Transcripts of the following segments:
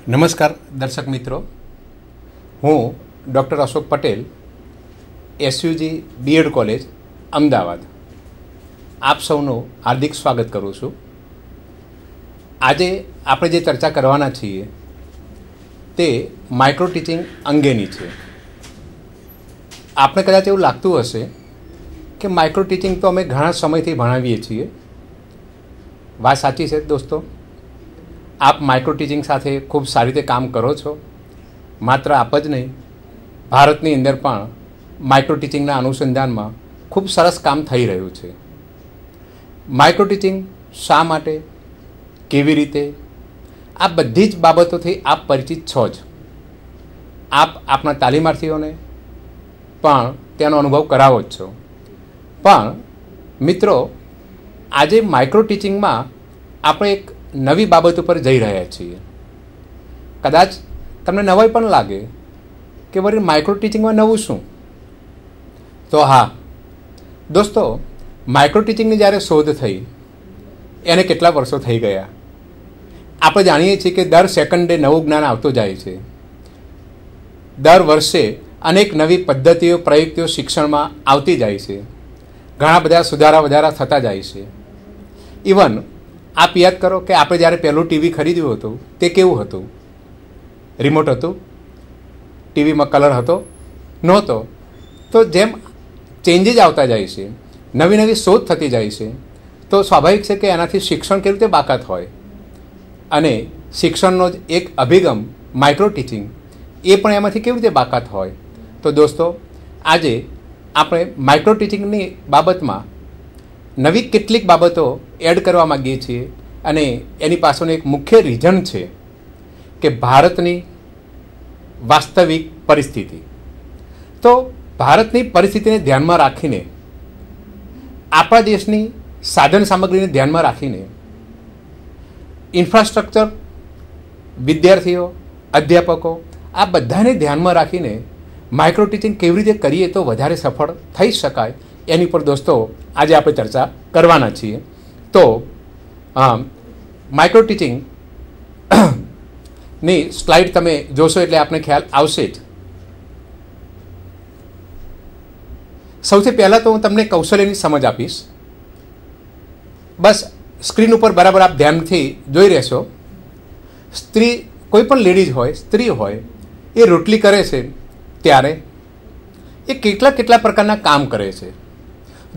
નમસ્કાર દર્શક મિત્રો, હું doctor Ashok Patel, SUG B Ed college Ahmedabad આપ સૌનું હાર્દિક સ્વાગત કરું છું. આજે આપણે જે ચર્ચા કરવાના છીએ તે માઇક્રો ટીચિંગ અંગેની છે. આપણે કદાચ એવું લાગતું હશે કે માઇક્રો ટીચિંગ તો અમે ઘણા સમયથી ભણાવીએ છીએ. વાત સાચી છે દોસ્તો, આપ માઇક્રો ટીચિંગ સાથે ખૂબ સારી રીતે કામ કરો છો. માત્ર આપ જ નહીં, ભારતની અંદર પણ માઇક્રો ટીચિંગના અનુસંધાનમાં ખૂબ સરસ કામ થઈ રહ્યું છે. માઇક્રો ટીચિંગ શા માટે, કેવી રીતે, આ બધી જ બાબતોથી આપ પરિચિત છો જ. આપ આપણા તાલીમાર્થીઓને પણ તેનો અનુભવ કરાવો જ છો. પણ મિત્રો, આજે માઇક્રો ટીચિંગમાં આપણે એક નવી બાબત ઉપર જઈ રહ્યા છીએ. કદાચ તમને નવાઈ પણ લાગે કે વળી માઇક્રો ટીચિંગમાં નવું શું? તો હા દોસ્તો, માઇક્રો ટીચિંગની જ્યારે શોધ થઈ એને કેટલા વર્ષો થઈ ગયા. આપણે જાણીએ છીએ કે દર સેકન્ડે નવું જ્ઞાન આવતું જાય છે. દર વર્ષે અનેક નવી પદ્ધતિઓ, પ્રયુક્તિઓ શિક્ષણમાં આવતી જાય છે. ઘણા બધા સુધારા વધારા થતા જાય છે. ઇવન આપ યાદ કરો કે આપણે જ્યારે પહેલું ટીવી ખરીદ્યું હતું તે કેવું હતું? રિમોટ હતું? ટીવીમાં કલર હતો? નહોતો. તો જેમ ચેન્જીસ આવતા જાય છે, નવી નવી શોધ થતી જાય છે, તો સ્વાભાવિક છે કે એનાથી શિક્ષણ કેવી રીતે બાકાત હોય. અને શિક્ષણનો જ એક અભિગમ માઇક્રો ટીચિંગ, એ પણ એમાંથી કેવી રીતે બાકાત હોય. તો દોસ્તો, આજે આપણે માઇક્રો ટીચિંગની બાબતમાં નવી કેટલીક બાબતો એડ કરવા માગીએ છીએ. અને એની પાછળનું એક મુખ્ય રીઝન છે કે ભારતની વાસ્તવિક પરિસ્થિતિ. તો ભારતની પરિસ્થિતિને ધ્યાનમાં રાખીને, આપણા દેશની સાધન સામગ્રીને ધ્યાનમાં રાખીને, ઇન્ફ્રાસ્ટ્રક્ચર, વિદ્યાર્થીઓ, અધ્યાપકો, આ બધાને ધ્યાનમાં રાખીને માઇક્રો ટીચિંગ કેવી રીતે કરીએ તો વધારે સફળ થઈ શકાય, એની પર દોસ્તો આજે આપણે ચર્ચા કરવાના છીએ. તો માઇક્રો ટીચિંગ ની સ્લાઇડ તમે જોશો એટલે આપને ખ્યાલ આવશે જ. સૌથી પહેલાં તો હું તમને કૌશલ્યની સમજ આપીશ. બસ સ્ક્રીન ઉપર બરાબર આપ ધ્યાનથી જોઈ રહેશો. સ્ત્રી, કોઈ પણ લેડીઝ હોય, સ્ત્રી હોય, એ રોટલી કરે છે ત્યારે એ કેટલા પ્રકારના કામ કરે છે.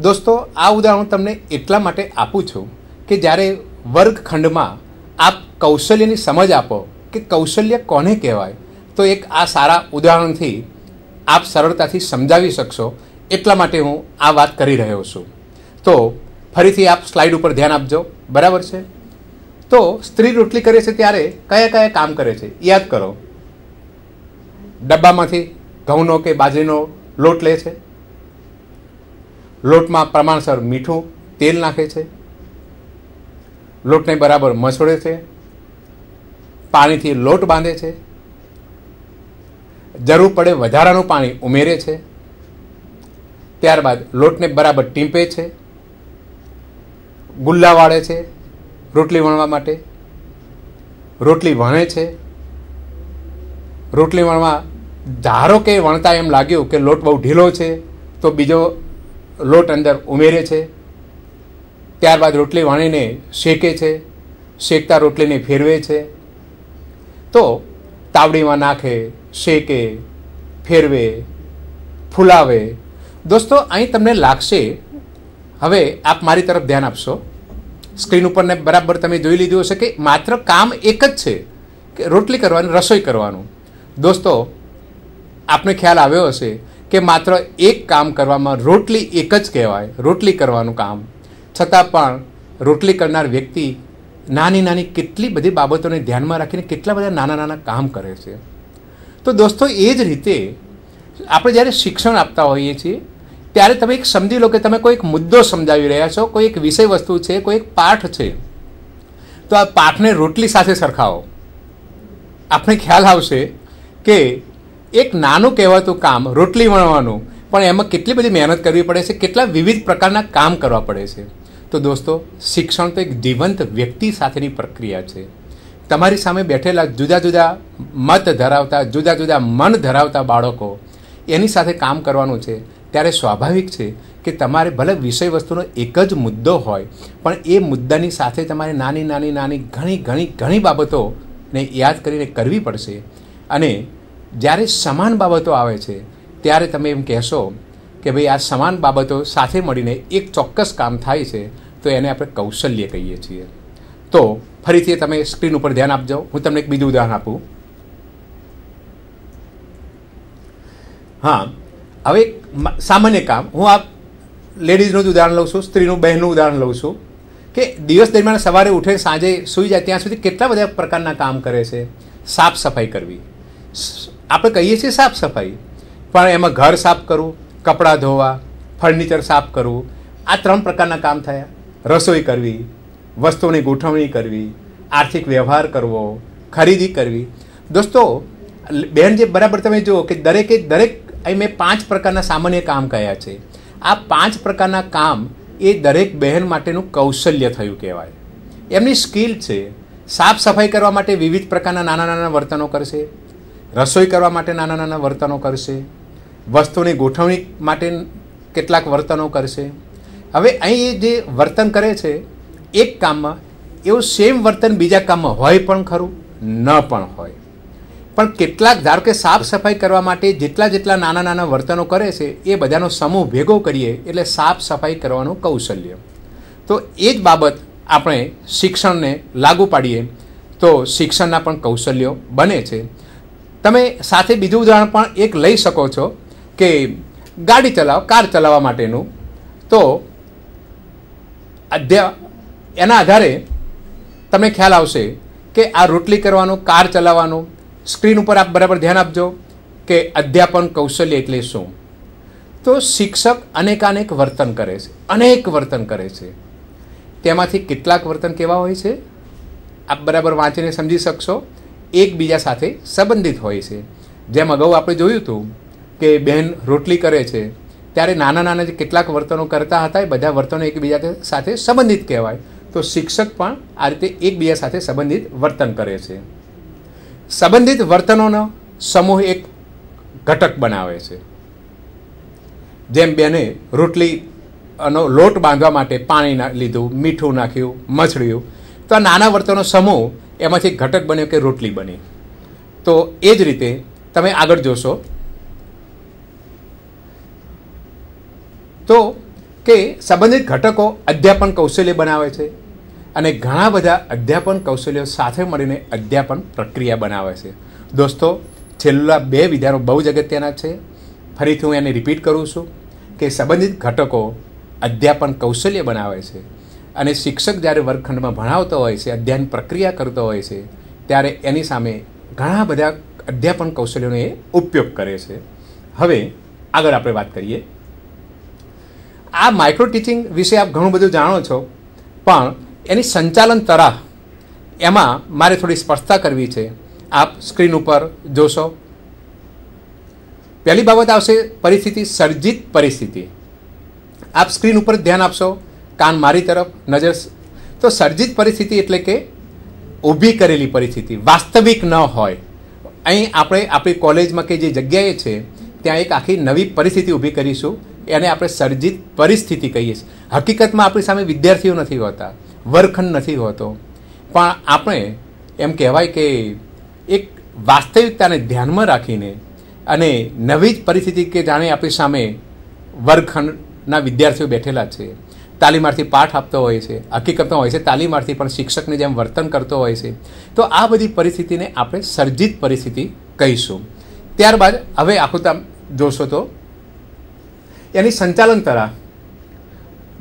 દોસ્તો, આ ઉદાહરણ તમને એટલા માટે આપું છું કે જ્યારે વર્ગખંડમાં આપ કૌશલ્યની સમજ આપો કે કૌશલ્ય કોને કહેવાય, તો એક આ સારા ઉદાહરણથી આપ સરળતાથી સમજાવી શકશો. એટલા માટે હું આ વાત કરી રહ્યો છું. તો ફરીથી આપ સ્લાઇડ ઉપર ધ્યાન આપજો. બરાબર છે? તો સ્ત્રી રોટલી કરે છે ત્યારે કયા કયા કામ કરે છે યાદ કરો. ડબ્બામાંથી ઘઉંનો કે બાજરીનો લોટ લે છે. લોટમાં પ્રમાણસર મીઠું, તેલ નાખે છે. લોટને બરાબર મસળે છે. પાણીથી લોટ બાંધે છે. જરૂર પડે વધારાનું પાણી ઉમેરે છે. ત્યારબાદ લોટને બરાબર ટીંપે છે. ગુલ્લા વાળે છે રોટલી વણવા માટે. રોટલી વણે છે. રોટલી વણવા ધારો કે વણતા એમ લાગ્યું કે લોટ બહુ ઢીલો છે તો બીજો લોટ અંદર ઉમેરે છે. ત્યારબાદ રોટલી વણીને શેકે છે. શેકતા રોટલીને ફેરવે છે. તો તાવડીમાં નાખે, શેકે, ફેરવે, ફૂલાવે. દોસ્તો, અહીં તમને લાગશે, હવે આપ મારી તરફ ધ્યાન આપશો. સ્ક્રીન ઉપર ને બરાબર તમે જોઈ લીધું હશે કે માત્ર કામ એક જ છે કે રોટલી કરવાની, રસોઈ કરવાનું. દોસ્તો, આપને ખ્યાલ આવ્યો હશે કે માત્ર એક કામ કરવામાં રોટલી એક જ કહેવાય, રોટલી કરવાનું કામ. છતાં પણ રોટલી કરનાર વ્યક્તિ નાની નાની કેટલી બધી બાબતોને ધ્યાનમાં રાખીને કેટલા બધા નાના નાના કામ કરે છે. તો દોસ્તો, એ જ રીતે આપણે જ્યારે શિક્ષણ આપતા હોઈએ છીએ ત્યારે તમે એક સમજી લો કે તમે કોઈ એક મુદ્દો સમજાવી રહ્યા છો, કોઈ એક વિષય વસ્તુ છે, કોઈ એક પાઠ છે. તો આ પાઠને રોટલી સાથે સરખાવો. આપણે ખ્યાલ આવશે કે એક નાનું કહેવાતું કામ રોટલી વણવાનું, પણ એમાં કેટલી બધી મહેનત કરવી પડે છે, કેટલા વિવિધ પ્રકારના કામ કરવા પડે છે. તો દોસ્તો, શિક્ષણ તો એક જીવંત વ્યક્તિ સાથેની પ્રક્રિયા છે. તમારી સામે બેઠેલા જુદા જુદા મત ધરાવતા, જુદા જુદા મન ધરાવતા બાળકો એની સાથે કામ કરવાનું છે, ત્યારે સ્વાભાવિક છે કે તમારે ભલે વિષય વસ્તુનો એક જ મુદ્દો હોય, પણ એ મુદ્દાની સાથે તમારે નાની નાની નાની ઘણી બાબતોને યાદ કરીને કરવી પડશે. અને જ્યારે સમાન બાબતો આવે છે ત્યારે તમે એમ કહેશો કે ભાઈ આ સમાન બાબતો સાથે મળીને એક ચોક્કસ કામ થાય છે, તો એને આપણે કૌશલ્ય કહીએ છીએ. તો ફરીથી તમે સ્ક્રીન ઉપર ધ્યાન આપજો. હું તમને એક બીજું ઉદાહરણ આપું. હા, હવે સામાન્ય કામ, હું આ લેડીઝનું જ ઉદાહરણ લઉં છું, સ્ત્રીનું, બહેનનું ઉદાહરણ લઉં છું કે દિવસ દરમિયાન સવારે ઉઠે સાંજે સૂઈ જાય ત્યાં સુધી કેટલા બધા પ્રકારના કામ કરે છે. સાફ સફાઈ કરવી, આપણે કહીએ છીએ સાફ સફાઈ, પણ એમાં ઘર સાફ કરવું, કપડાં ધોવા, ફર્નિચર સાફ કરવું, આ 3 પ્રકારના કામ થયા. રસોઈ કરવી, વસ્તુઓની ગોઠવણી કરવી, આર્થિક વ્યવહાર કરવો, ખરીદી કરવી. દોસ્તો, બહેન જે બરાબર તમે જુઓ કે દરેકે દરેક અહીં મેં 5 પ્રકારના સામાન્ય કામ કહ્યા છે. આ 5 પ્રકારના કામ એ દરેક બહેન માટેનું કૌશલ્ય થયું કહેવાય, એમની સ્કિલ છે. સાફ સફાઈ કરવા માટે વિવિધ પ્રકારના નાના નાના વર્તનો કરશે, રસોઈ કરવા માટે નાના નાના વર્તનો કરશે, વસ્તુની ગોઠવણી માટે કેટલાક વર્તનો કરશે. હવે અહીં જે વર્તન કરે છે એક કામમાં, એવું સેમ વર્તન બીજા કામમાં હોય પણ ખરું, ન પણ હોય. પણ કેટલાક, ધારો કે સાફ સફાઈ કરવા માટે જેટલા નાના નાના વર્તનો કરે છે એ બધાનો સમૂહ ભેગો કરીએ એટલે સાફ સફાઈ કરવાનું કૌશલ્ય. તો એ જ બાબત આપણે શિક્ષણને લાગુ પાડીએ તો શિક્ષણના પણ કૌશલ્યો બને છે. તમે સાથે બીજું ઉદાહરણ પણ એક લઈ શકો છો કે ગાડી કાર ચલાવવા માટેનું. તો એના આધારે તમને ખ્યાલ આવશે કે આ રોટલી કરવાનું, કાર ચલાવવાનું. સ્ક્રીન ઉપર આપ બરાબર ધ્યાન આપજો કે અધ્યાપન કૌશલ્ય એટલે શું. તો શિક્ષક અનેકાનેક વર્તન કરે છે, અનેક વર્તન કરે છે. તેમાંથી કેટલાક વર્તન કેવા હોય છે આપ બરાબર વાંચીને સમજી શકશો, એકબીજા સાથે સંબંધિત હોય છે. જેમ અગાઉ આપણે જોયું હતું કે બહેન રોટલી કરે છે ત્યારે નાના નાના જે કેટલાક વર્તનો કરતા હતા એ બધા વર્તનો એકબીજા સાથે સંબંધિત કહેવાય. તો શિક્ષક પણ આ રીતે એકબીજા સાથે સંબંધિત વર્તન કરે છે. સંબંધિત વર્તનોનો સમૂહ એક ઘટક બનાવે છે. જેમ બેને રોટલીનો લોટ બાંધવા માટે પાણી લીધું, મીઠું નાખ્યું, મસળ્યું, તો આ નાના વર્તનો સમૂહ એમાંથી ઘટક બન્યો કે રોટલી બની. તો એ જ રીતે તમે આગળ જોશો તો કે સંબંધિત ઘટકો અધ્યાપન કૌશલ્ય બનાવે છે અને ઘણા બધા અધ્યાપન કૌશલ્યો સાથે મળીને અધ્યાપન પ્રક્રિયા બનાવે છે. દોસ્તો, છેલ્લા 2 વિધાનો બહુ જ અગત્યના છે. ફરીથી હું એને રિપીટ કરું છું કે સંબંધિત ઘટકો અધ્યાપન કૌશલ્ય બનાવે છે અને શિક્ષક જ્યારે વર્ગખંડમાં ભણાવતો હોય છે, અધ્યયન પ્રક્રિયા કરતો હોય છે, ત્યારે એની સામે ઘણા બધા અધ્યાપન કૌશલ્યોનો એ ઉપયોગ કરે છે. હવે આગળ આપણે વાત કરીએ. આ માઇક્રો ટીચિંગ વિશે આપ ઘણું બધું જાણો છો, પણ એની સંચાલન તરાહ એમાં મારે થોડી સ્પષ્ટતા કરવી છે. આપ સ્ક્રીન ઉપર જોશો. પહેલી બાબત આવશે પરિસ્થિતિ, સર્જિત પરિસ્થિતિ. આપ સ્ક્રીન ઉપર ધ્યાન આપશો, કાન મારી તરફ નજર. તો સર્જિત પરિસ્થિતિ એટલે કે ઊભી કરેલી પરિસ્થિતિ, વાસ્તવિક ન હોય. અહીં આપણે આપણી કોલેજમાં કે જે જગ્યાએ છે ત્યાં એક આખી નવી પરિસ્થિતિ ઊભી કરીશું, એને આપણે સર્જિત પરિસ્થિતિ કહીએ છીએ. હકીકતમાં આપણી સામે વિદ્યાર્થીઓ નથી હોતા, વર્ગખંડ નથી હોતો, પણ આપણે એમ કહેવાય કે એક વાસ્તવિકતાને ધ્યાનમાં રાખીને અને નવી જ પરિસ્થિતિ કે જાણે આપણી સામે વર્ગખંડના વિદ્યાર્થીઓ બેઠેલા છે, તાલીમાર્થી પાઠ આપતો હોય છે, હકીકતમાં હોય છે તાલીમાર્થી પણ શિક્ષકની જેમ વર્તન કરતો હોય છે. તો આ બધી પરિસ્થિતિને આપણે સર્જિત પરિસ્થિતિ કહીશું. ત્યારબાદ હવે આખું તમે જોશો તો એની સંચાલન તરાહ.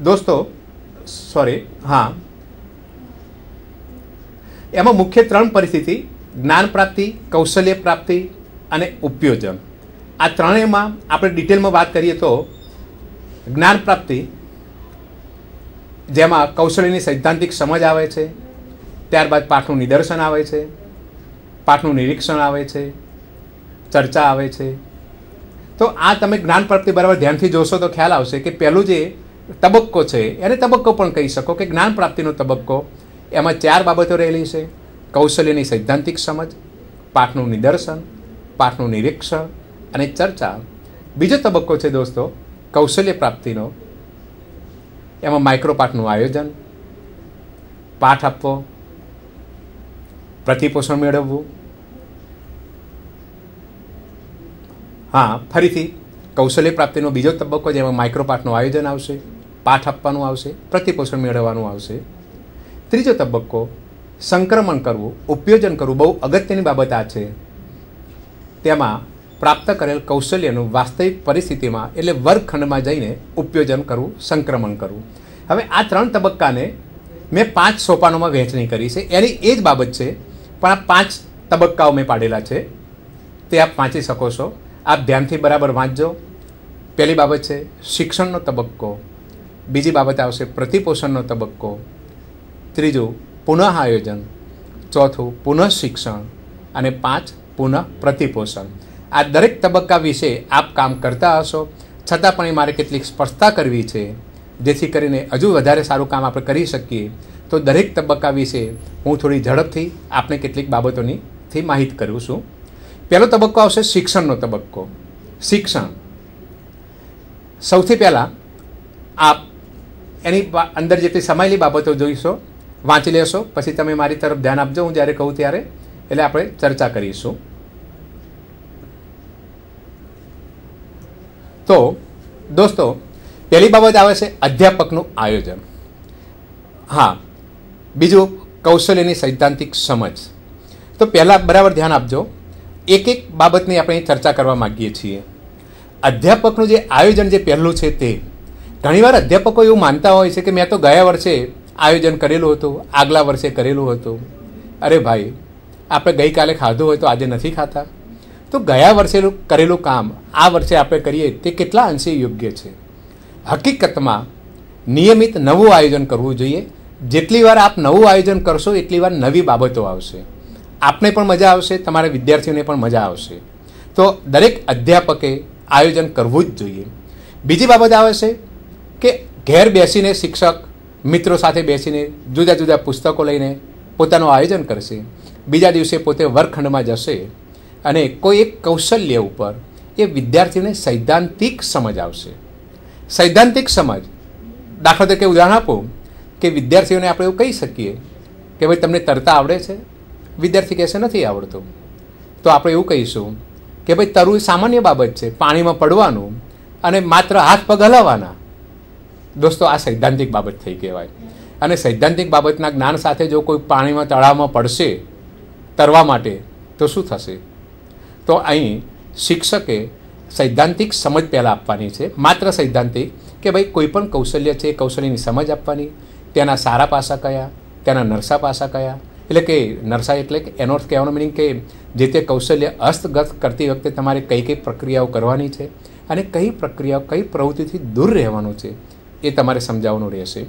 દોસ્તો, એમાં મુખ્ય 3 પરિસ્થિતિ: જ્ઞાન પ્રાપ્તિ, કૌશલ્ય પ્રાપ્તિ અને ઉપયોજન. આ ત્રણેયમાં આપણે ડિટેલમાં વાત કરીએ તો જ્ઞાન પ્રાપ્તિ, જેમાં કૌશલ્યની સૈદ્ધાંતિક સમજ આવે છે, ત્યારબાદ પાઠનું નિદર્શન આવે છે, પાઠનું નિરીક્ષણ આવે છે, ચર્ચા આવે છે. તો આ તમે જ્ઞાન પ્રાપ્તિ બરાબર ધ્યાનથી જોશો તો ખ્યાલ આવશે કે પહેલું જે તબક્કો છે એને તબક્કો પણ કહી શકો કે જ્ઞાન પ્રાપ્તિનો તબક્કો. એમાં 4 બાબતો રહેલી છે: કૌશલ્યની સૈદ્ધાંતિક સમજ, પાઠનું નિદર્શન, પાઠનું નિરીક્ષણ અને ચર્ચા. બીજો તબક્કો છે દોસ્તો કૌશલ્ય પ્રાપ્તિનો. એમાં માઇક્રો પાઠનું આયોજન, પાઠ આપવો, પ્રતિપોષણ મેળવવું. હા, ફરીથી કૌશલ્ય પ્રાપ્તિનો બીજો તબક્કો જેમાં માઇક્રો પાઠનું આયોજન આવશે, પાઠ આપવાનું આવશે, પ્રતિપોષણ મેળવવાનું આવશે. ત્રીજો તબક્કો સંક્રમણ કરવું, ઉપયોજન કરવું. બહુ અગત્યની બાબત આ છે. તેમાં પ્રાપ્ત કરેલ કૌશલ્યનું વાસ્તવિક પરિસ્થિતિમાં એટલે વર્ગખંડમાં જઈને ઉપયોજન કરવું, સંક્રમણ કરવું. હવે આ 3 તબક્કાને મેં 5 સોપાનોમાં વહેંચણી કરી છે. એની એ જ બાબત છે, પણ આ 5 તબક્કાઓ મેં પાડેલા છે. તે આપ વાંચી શકો છો. આપ ધ્યાનથી બરાબર વાંચજો. પહેલી બાબત છે શિક્ષણનો તબક્કો, બીજી બાબત આવશે પ્રતિપોષણનો તબક્કો, ત્રીજું પુનઃ આયોજન, ચોથું પુનઃ શિક્ષણ અને 5 પુનઃ પ્રતિપોષણ. આ દરેક તબક્કા વિશે આપ કામ કરતા હશો, છતાં પણ મારે કેટલીક સ્પષ્ટતા કરવી છે જેથી કરીને હજુ વધારે સારું કામ આપણે કરી શકીએ. તો દરેક તબક્કા વિશે હું થોડી ઝડપથી આપને કેટલીક બાબતોથી માહિત કરું છું. પહેલો તબક્કો આવશે શિક્ષણનો તબક્કો. શિક્ષણ સૌથી પહેલાં આપ એની અંદર જેટલી સમાયેલી બાબતો જોઈશો, વાંચી લેશો, પછી તમે મારી તરફ ધ્યાન આપજો હું જ્યારે કહું ત્યારે, એટલે આપણે ચર્ચા કરીશું. તો દોસ્તો પહેલી બાબત આવે છે અધ્યાપકનું આયોજન. હા, બીજું કૌશલ્યની સૈદ્ધાંતિક સમજ. તો પહેલાં બરાબર ધ્યાન આપજો, એક એક બાબતની આપણે ચર્ચા કરવા માગીએ છીએ. અધ્યાપકનું જે આયોજન જે પહેલું છે તે ઘણીવાર અધ્યાપકો એવું માનતા હોય છે કે મેં તો ગયા વર્ષે આયોજન કરેલું હતું, આગલા વર્ષે કરેલું હતું. અરે ભાઈ, આપણે ગઈકાલે ખાધું હોય તો આજે નથી ખાતા? તો ગયા વર્ષે કરેલું કામ આ વર્ષે આપણે કરીએ તે કેટલા અંશે યોગ્ય છે? હકીકતમાં નિયમિત નવું આયોજન કરવું જોઈએ. જેટલી વાર આપ નવું આયોજન કરશો એટલી વાર નવી બાબતો આવશે. આપને પણ મજા આવશે, તમારા વિદ્યાર્થીઓને પણ મજા આવશે. તો દરેક અધ્યાપકે આયોજન કરવું જ જોઈએ. બીજી બાબત આવે છે કે ઘેર બેસીને શિક્ષક મિત્રો સાથે બેસીને જુદા જુદા પુસ્તકો લઈને પોતાનું આયોજન કરશે. બીજા દિવસે પોતે વર્ગખંડમાં જશે અને કોઈ એક કૌશલ્ય ઉપર એ વિદ્યાર્થીઓને સૈદ્ધાંતિક સમજ આવશે. સૈદ્ધાંતિક સમજ, દાખલા તરીકે ઉદાહરણ આપું કે વિદ્યાર્થીઓને આપણે એવું કહી શકીએ કે ભાઈ તમને તરતા આવડે છે? વિદ્યાર્થી કહેશે નથી આવડતું. તો આપણે એવું કહીશું કે ભાઈ તરવું સામાન્ય બાબત છે, પાણીમાં પડવાનું અને માત્ર હાથ પગ હલાવવાના. દોસ્તો આ સૈદ્ધાંતિક બાબત થઈ કહેવાય. અને સૈદ્ધાંતિક બાબતના જ્ઞાન સાથે જો કોઈ પાણીમાં તળાવમાં પડશે તરવા માટે તો શું થશે? તો અહીં શિક્ષકે સૈદ્ધાંતિક સમજ પહેલાં આપવાની છે, માત્ર સૈદ્ધાંતિક કે ભાઈ કોઈ પણ કૌશલ્ય છે એ કૌશલ્યની સમજ આપવાની. તેના સારા પાસા કયા, તેના નરસા પાસા કયા. એટલે કે નરસા એટલે કે એનો અર્થ કહેવાનો મિનિંગ કે જે તે કૌશલ્ય હસ્તગત કરતી વખતે તમારે કઈ કઈ પ્રક્રિયાઓ કરવાની છે અને કઈ પ્રક્રિયાઓ કઈ પ્રવૃત્તિથી દૂર રહેવાનું છે એ તમારે સમજાવવાનું રહેશે.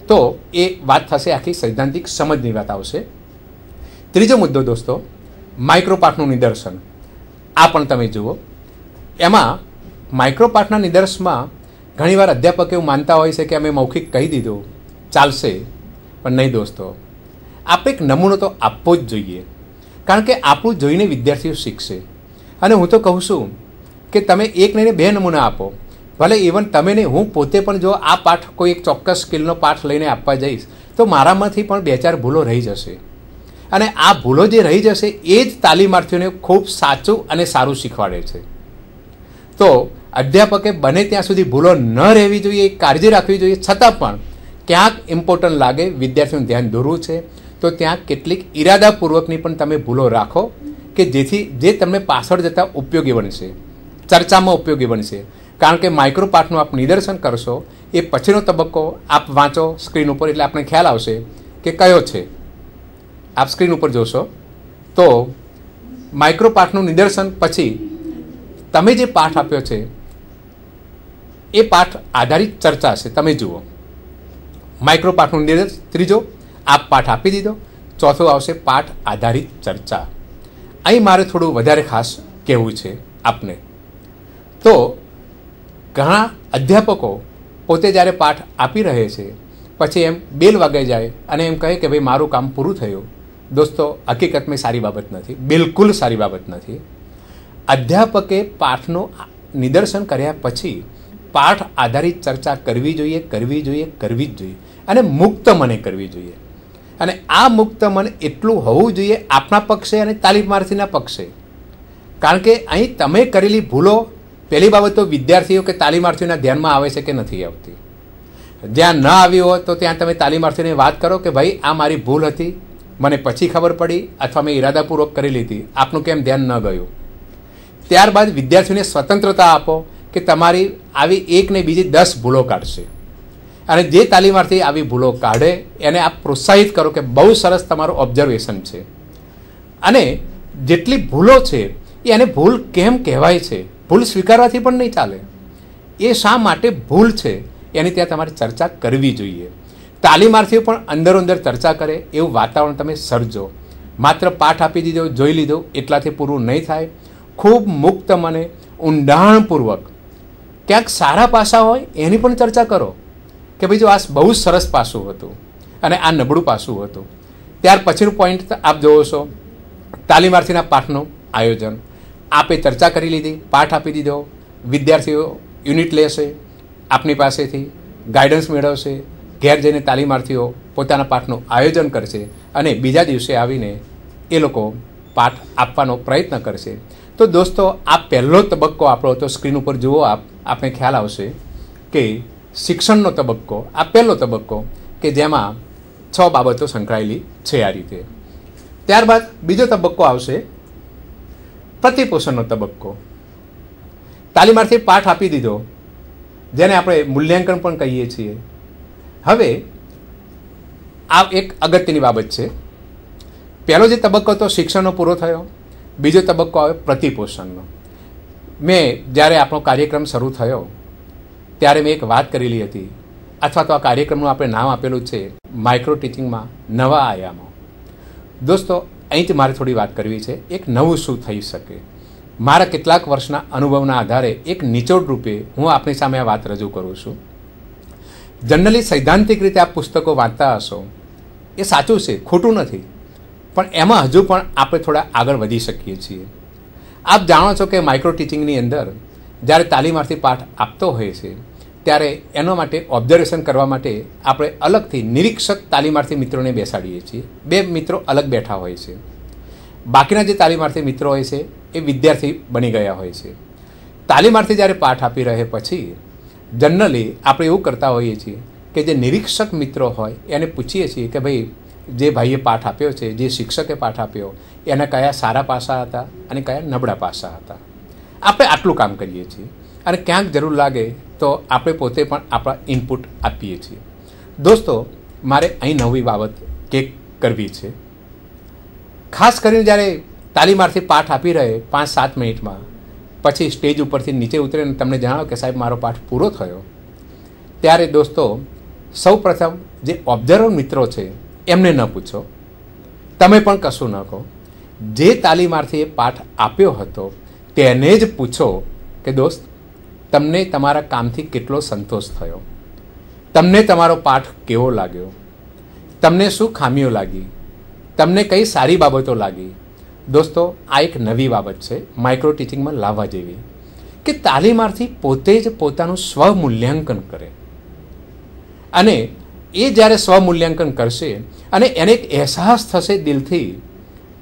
તો એ વાત થશે, આખી સૈદ્ધાંતિક સમજની વાત આવશે. ત્રીજો મુદ્દો દોસ્તો માઇક્રોપાઠનું નિદર્શન. આ પણ તમે જુઓ. એમાં માઇક્રોપાઠના નિદર્શનમાં ઘણીવાર અધ્યાપક એવું માનતા હોય છે કે અમે મૌખિક કહી દીધું ચાલશે, પણ નહીં દોસ્તો. આપણે એક નમૂનો તો આપવો જ જોઈએ, કારણ કે આપણું જોઈને વિદ્યાર્થીઓ શીખશે. અને હું તો કહું છું કે તમે એક નહીં 2 નમૂના આપો. ભલે ઇવન તમે નહીં, હું પોતે પણ જો આ પાઠ કોઈ એક ચોક્કસ સ્કિલનો પાઠ લઈને આપવા જઈશ તો મારામાંથી પણ 2-4 ભૂલો રહી જશે. અને આ ભૂલો જે રહી જશે એ જ તાલીમાર્થીઓને ખૂબ સાચું અને સારું શીખવાડે છે. તો અધ્યાપકે બને ત્યાં સુધી ભૂલો ન રહેવી જોઈએ, કાળજી રાખવી જોઈએ. છતાં પણ ક્યાંક ઇમ્પોર્ટન્ટ લાગે, વિદ્યાર્થીઓનું ધ્યાન દોરવું છે, તો ત્યાં કેટલીક ઈરાદાપૂર્વકની પણ તમે ભૂલો રાખો કે જેથી જે તમને પાછળ જતાં ઉપયોગી બનશે, ચર્ચામાં ઉપયોગી બનશે. કારણ કે માઇક્રોપાઠનું આપ નિદર્શન કરશો એ પછીનો તબક્કો આપ વાંચો સ્ક્રીન ઉપર એટલે આપણને ખ્યાલ આવશે કે કયો છે. આપ સ્ક્રીન ઉપર જોશો તો માઇક્રોપાઠનું નિદર્શન પછી તમે જે પાઠ આપ્યો છે એ પાઠ આધારિત ચર્ચા છે. તમે જુઓ માઇક્રોપાઠનું નિદર્શન, ત્રીજો આપ પાઠ આપી દીધો, ચોથો આવશે પાઠ આધારિત ચર્ચા. અહીં મારે થોડું વધારે ખાસ કહેવું છે આપને. તો ઘણા અધ્યાપકો પોતે જ્યારે પાઠ આપી રહે છે પછી એમ બેલ વાગે જાય અને એમ કહે કે ભાઈ મારું કામ પૂરું થયું, દોસ્તો હકીકતમાં સારી બાબત નથી, બિલકુલ સારી બાબત નથી. અધ્યાપકે પાઠનું નિદર્શન કર્યા પછી પાઠ આધારિત ચર્ચા કરવી જોઈએ, કરવી જોઈએ, કરવી જ જોઈએ, અને મુક્ત મને કરવી જોઈએ. અને આ મુક્ત મન એટલું હોવું જોઈએ આપના પક્ષે અને તાલીમાર્થીના પક્ષે. કારણ કે અહીં તમે કરેલી ભૂલો, પહેલી બાબત તો વિદ્યાર્થીઓ કે તાલીમાર્થીઓના ધ્યાનમાં આવે છે કે નથી આવતી. જ્યાં ન આવી હોય તો ત્યાં તમે તાલીમાર્થીને વાત કરો કે ભાઈ આ મારી ભૂલ હતી, મને પછી ખબર પડી, અથવા મેં ઈરાદાપૂર્વક કરી લીધી, આપનું કેમ ધ્યાન ન ગયું. ત્યારબાદ વિદ્યાર્થીઓને સ્વતંત્રતા આપો કે તમારી આવી એક ને બીજી 10 ભૂલો કાઢશે. અને જે તાલીમાર્થી આવી ભૂલો કાઢે એને આપ પ્રોત્સાહિત કરો કે બહુ સરસ તમારું ઓબ્ઝર્વેશન છે. અને જેટલી ભૂલો છે એને ભૂલ કેમ કહેવાય છે, ભૂલ સ્વીકારવાથી પણ નહીં ચાલે, એ શા માટે ભૂલ છે એની ત્યાં તમારે ચર્ચા કરવી જોઈએ. તાલીમાર્થીઓ પણ અંદરોઅંદર ચર્ચા કરે એવું વાતાવરણ તમે સર્જો. માત્ર પાઠ આપી દીધો, જોઈ લીધો એટલાથી પૂરું નહીં થાય. ખૂબ મુક્ત મને ઊંડાણપૂર્વક ક્યાંક સારા પાસા હોય એની પણ ચર્ચા કરો કે ભાઈ જો આ બહુ સરસ પાસું હતું અને આ નબળું પાસું હતું. ત્યાર પછીનું પોઈન્ટ આપ જોવો છો, તાલીમાર્થીના પાઠનું આયોજન. આપે ચર્ચા કરી લીધી, પાઠ આપી દીધો, વિદ્યાર્થીઓ યુનિટ લેશે, આપની પાસેથી ગાઈડન્સ મેળવશે, ઘેર જઈને તાલીમાર્થીઓ પોતાના પાઠનું આયોજન કરશે અને બીજા દિવસે આવીને એ લોકો પાઠ આપવાનો પ્રયત્ન કરશે. તો દોસ્તો આ પહેલો તબક્કો આપણો તો સ્ક્રીન ઉપર જુઓ આપને ખ્યાલ આવશે કે શિક્ષણનો તબક્કો આ પહેલો તબક્કો કે જેમાં 6 બાબતો સંકળાયેલી છે આ રીતે. ત્યારબાદ બીજો તબક્કો આવશે પ્રતિપોષણનો તબક્કો. તાલીમાર્થી પાઠ આપી દીધો, જેને આપણે મૂલ્યાંકન પણ કહીએ છીએ. હવે આ એક અગત્યની બાબત છે. પહેલો જે તબક્કો તો શિક્ષણનો પૂરો થયો, બીજો તબક્કો આવે પ્રતિપોષણનો. મેં જ્યારે આપણો કાર્યક્રમ શરૂ થયો ત્યારે મેં એક વાત કરેલી હતી, અથવા તો આ કાર્યક્રમનું આપણે નામ આપેલું છે માઇક્રો ટીચિંગમાં નવા આયામો. દોસ્તો અહીંથી મારે થોડી વાત કરવી છે. એક નવું શું થઈ શકે, મારા કેટલાક વર્ષના અનુભવના આધારે એક નિચોડ રૂપે હું આપની સામે આ વાત રજૂ કરું છું. જનરલી સૈદ્ધાંતિક રીતે આપ પુસ્તકો વાંચતા હશો, એ સાચું છે, ખોટું નથી, પણ એમાં હજુ પણ આપણે થોડા આગળ વધી શકીએ છીએ. આપ જાણો છો કે માઇક્રો ટીચિંગની અંદર જ્યારે તાલીમાર્થી પાઠ આપતો હોય છે ત્યારે એનો માટે ઓબ્ઝર્વેશન કરવા માટે આપણે અલગથી નિરીક્ષક તાલીમાર્થી મિત્રોને બેસાડીએ છીએ. 2 મિત્રો અલગ બેઠા હોય છે. બાકીના જે તાલીમાર્થી મિત્રો હોય છે એ વિદ્યાર્થી બની ગયા હોય છે. તાલીમાર્થી જ્યારે પાઠ આપી રહે પછી જનરલી આપણે એવું કરતા હોઈએ છીએ કે જે નિરીક્ષક મિત્રો હોય એને પૂછીએ છીએ કે ભાઈ જે ભાઈએ પાઠ આપ્યો છે, જે શિક્ષકે પાઠ આપ્યો, એના કયા સારા પાસા હતા અને કયા નબળા પાસા હતા. આપણે આટલું કામ કરીએ છીએ અને ક્યાંક જરૂર લાગે તો આપણે પોતે પણ આપણા ઇનપુટ આપીએ છીએ. દોસ્તો મારે અહીં નવી બાબત કે કરવી છે. ખાસ કરીને જ્યારે તાલીમાર્થી પાઠ આપી રહે 5-7 મિનિટમાં પછી સ્ટેજ ઉપરથી નીચે ઉતરે અને તમને જણાવો કે સાહેબ મારો પાઠ પૂરો થયો, ત્યારે દોસ્તો સૌ પ્રથમ જે ઓબ્ઝર્વર મિત્રો છે એમને ન પૂછો, તમે પણ કશું ન કહો. જે તાલીમાર્થીએ પાઠ આપ્યો હતો તેને જ પૂછો કે દોસ્ત તમને તમારા કામથી કેટલો સંતોષ થયો, તમને તમારો પાઠ કેવો લાગ્યો, તમને શું ખામીઓ લાગી, તમને કઈ સારી બાબતો લાગી. દોસ્તો આ એક નવી બાબત છે માઇક્રો ટીચિંગમાં લાવવા જેવી કે તાલીમાર્થી પોતે જ પોતાનું સ્વમૂલ્યાંકન કરે. અને એ જ્યારે સ્વમૂલ્યાંકન કરશે અને એને એક અહેસાસ થશે દિલથી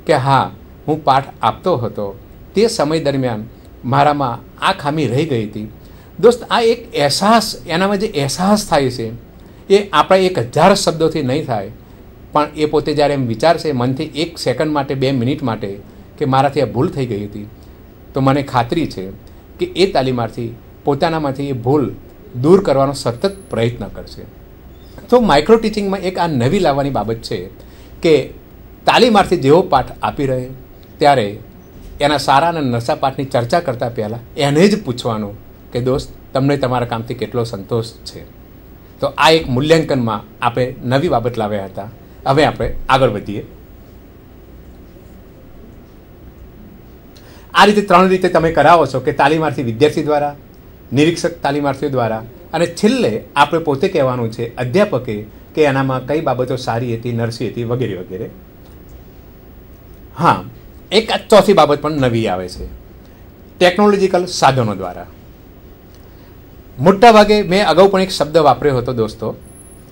કે હા હું પાઠ આપતો હતો, તે સમય દરમિયાન મારામાં આ ખામી રહી ગઈ હતી. દોસ્ત આ એક અહેસાસ, એનામાં જે અહેસાસ થાય છે એ આપણા 1000 શબ્દોથી નહીં થાય, પણ એ પોતે જ્યારે એમ વિચારશે મનથી 1 સેકન્ડ માટે 2 મિનિટ માટે કે મારાથી આ ભૂલ થઈ ગઈ હતી, તો મને ખાતરી છે કે એ તાલીમાર્થી પોતાનામાંથી એ ભૂલ દૂર કરવાનો સતત પ્રયત્ન કરશે. તો માઇક્રો ટીચિંગમાં એક આ નવી લાવવાની બાબત છે કે તાલીમાર્થી જેવો પાઠ આપી રહે ત્યારે એના સારા અને નશા પાઠની ચર્ચા કરતાં પહેલાં એને જ પૂછવાનું કે દોસ્ત તમને તમારા કામથી કેટલો સંતોષ છે. તો આ એક મૂલ્યાંકનમાં આપણે નવી બાબત લાવ્યા હતા. હવે આપણે આગળ વધીએ. આ રીતે 3 રીતે તમે કરાવો છો કે તાલીમાર્થી વિદ્યાર્થી દ્વારા, નિરીક્ષક તાલીમાર્થીઓ દ્વારા, અને છેલ્લે આપણે પોતે કહેવાનું છે અધ્યાપકે કે એનામાં કઈ બાબતો સારી હતી, નરસી હતી, વગેરે વગેરે. હા, એક ચોથી બાબત પણ નવી આવે છે, ટેકનોલોજીકલ સાધનો દ્વારા. મોટાભાગે મેં અગાઉ પણ એક શબ્દ વાપર્યો હતો દોસ્તો,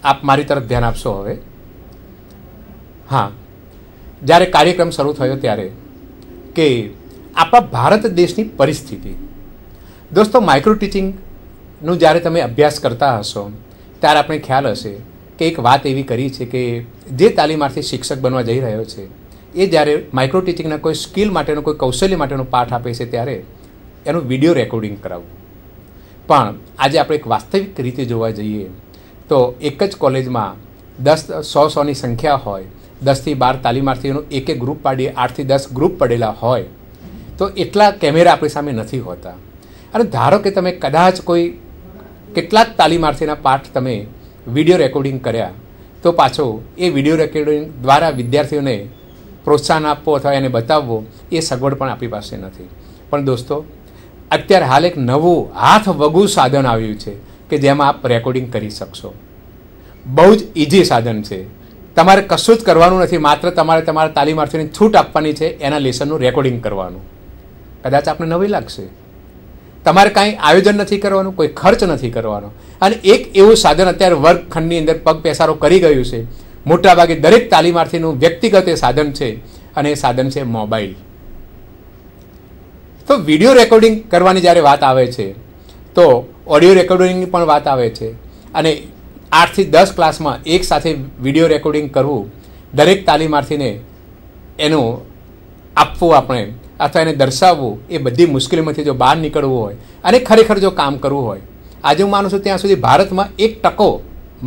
આપ મારી તરફ ધ્યાન આપશો હવે. હા, જ્યારે કાર્યક્રમ શરૂ થયો ત્યારે કે આપણા ભારત દેશની પરિસ્થિતિ. દોસ્તો, માઇક્રો ટીચિંગનું જ્યારે તમે અભ્યાસ કરતા હશો ત્યારે આપણે ખ્યાલ હશે કે એક વાત એવી કરી છે કે જે તાલીમાર્થી શિક્ષક બનવા જઈ રહ્યો છે એ જ્યારે માઇક્રો ટીચિંગના કોઈ સ્કિલ માટેનો, કોઈ કૌશલ્ય માટેનો પાઠ આપે છે ત્યારે એનું વિડીયો રેકોર્ડિંગ કરાવવું. પણ આજે આપણે એક વાસ્તવિક રીતે જોવા જઈએ તો એક જ કોલેજમાં 100-100ની સંખ્યા હોય, 10થી 12 તાલીમાર્થીઓનું એક ગ્રુપ પાડીએ, 8થી 10 ગ્રુપ પડેલા હોય તો એટલા કેમેરા આપણી સામે નથી હોતા. અને ધારો કે તમે કદાચ કોઈ કેટલાક તાલીમાર્થીના પાઠ તમે વિડીયો રેકોર્ડિંગ કર્યા તો પાછો એ વિડીયો રેકોર્ડિંગ દ્વારા વિદ્યાર્થીઓને પ્રોત્સાહન આપવો અથવા એને બતાવવો એ સગવડ પણ આપણી પાસે નથી. પણ દોસ્તો, અત્યારે હાલ એક નવું હાથ વગું સાધન આવ્યું છે કે જેમાં આપ રેકોર્ડિંગ કરી શકશો. બહુ જ ઇઝી સાધન છે, તમારે કશું જ કરવાનું નથી, માત્ર તમારે તમારા તાલીમાર્થીઓને છૂટ આપવાની છે એના લેસનનું રેકોર્ડિંગ કરવાનું. કદાચ આપને નવી લાગશે, તમારે કાંઈ આયોજન નથી કરવાનું, કોઈ ખર્ચ નથી કરવાનો. અને એક એવું સાધન અત્યારે વર્ગખંડની અંદર પગ પેસારો કરી ગયું છે. મોટાભાગે દરેક તાલીમાર્થીનું વ્યક્તિગત એ સાધન છે અને એ સાધન છે મોબાઈલ. તો વિડીયો રેકોર્ડિંગ કરવાની જ્યારે વાત આવે છે તો ઓડિયો રેકોર્ડિંગની પણ વાત આવે છે. અને 8થી 10 ક્લાસમાં એક સાથે વિડીયો રેકોર્ડિંગ કરવું, દરેક તાલીમાર્થીને એનું આપવું આપણે અથવા એને દર્શાવવું, એ બધી મુશ્કેલીમાંથી જો બહાર નીકળવું હોય અને ખરેખર જો કામ કરવું હોય, આજે હું માનું છું ત્યાં સુધી ભારતમાં 1%,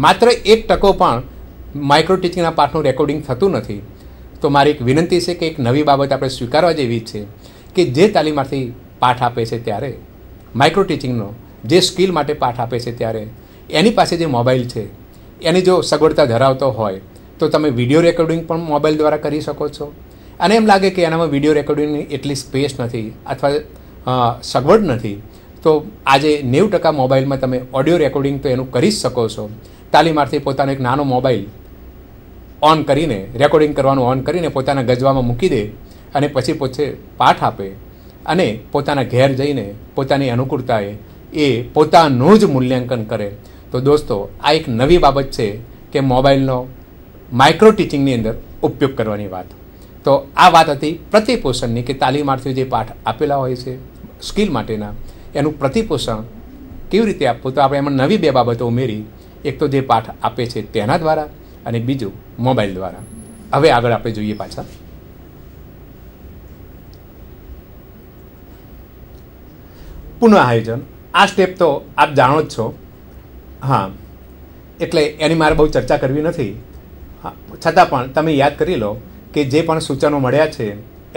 માત્ર 1% પણ માઇક્રો ટીચિંગના પાઠનું રેકોર્ડિંગ થતું નથી. તો મારી એક વિનંતી છે કે એક નવી બાબત આપણે સ્વીકારવા જેવી છે કે જે તાલીમાર્થી પાઠ આપે છે ત્યારે માઇક્રો ટીચિંગનો જે સ્કિલ માટે પાઠ આપે છે ત્યારે એની પાસે જે મોબાઈલ છે એની જો સગવડતા ધરાવતો હોય તો તમે વિડીયો રેકોર્ડિંગ પણ મોબાઈલ દ્વારા કરી શકો છો. અને એમ લાગે કે એનામાં વિડીયો રેકોર્ડિંગની એટલી સ્પેસ નથી અથવા સગવડ નથી તો આજે 90% મોબાઈલમાં તમે ઓડિયો રેકોર્ડિંગ તો એનું કરી જ શકો છો. તાલીમાર્થી પોતાનો એક નાનો મોબાઈલ ઓન કરીને, રેકોર્ડિંગ કરવાનું ઓન કરીને પોતાના ગજવામાં મૂકી દે અને પછી પોતે પાઠ આપે અને પોતાના ઘેર જઈને પોતાની અનુકૂળતાએ એ પોતાનું જ મૂલ્યાંકન કરે. તો દોસ્તો, આ એક નવી બાબત છે કે મોબાઈલનો માઇક્રો ટીચિંગની અંદર ઉપયોગ કરવાની વાત. તો આ વાત હતી પ્રતિપોષણની કે તાલીમાર્થીઓ જે પાઠ આપેલા હોય છે સ્કિલ માટેના, એનું પ્રતિપોષણ કેવી રીતે આપવું. તો આપણે એમાં નવી 2 બાબતો ઉમેરી, એક તો જે પાઠ આપે છે તેના દ્વારા અને બીજું મોબાઈલ દ્વારા. હવે આગળ આપણે જોઈએ પાછા. પુનઃ આયોજન, આ સ્ટેપ તો આપ જાણો જ છો. હા, એટલે એની મારે બહુ ચર્ચા કરવી નથી. છતાં પણ તમે યાદ કરી લો કે જે પણ સૂચનો મળ્યા છે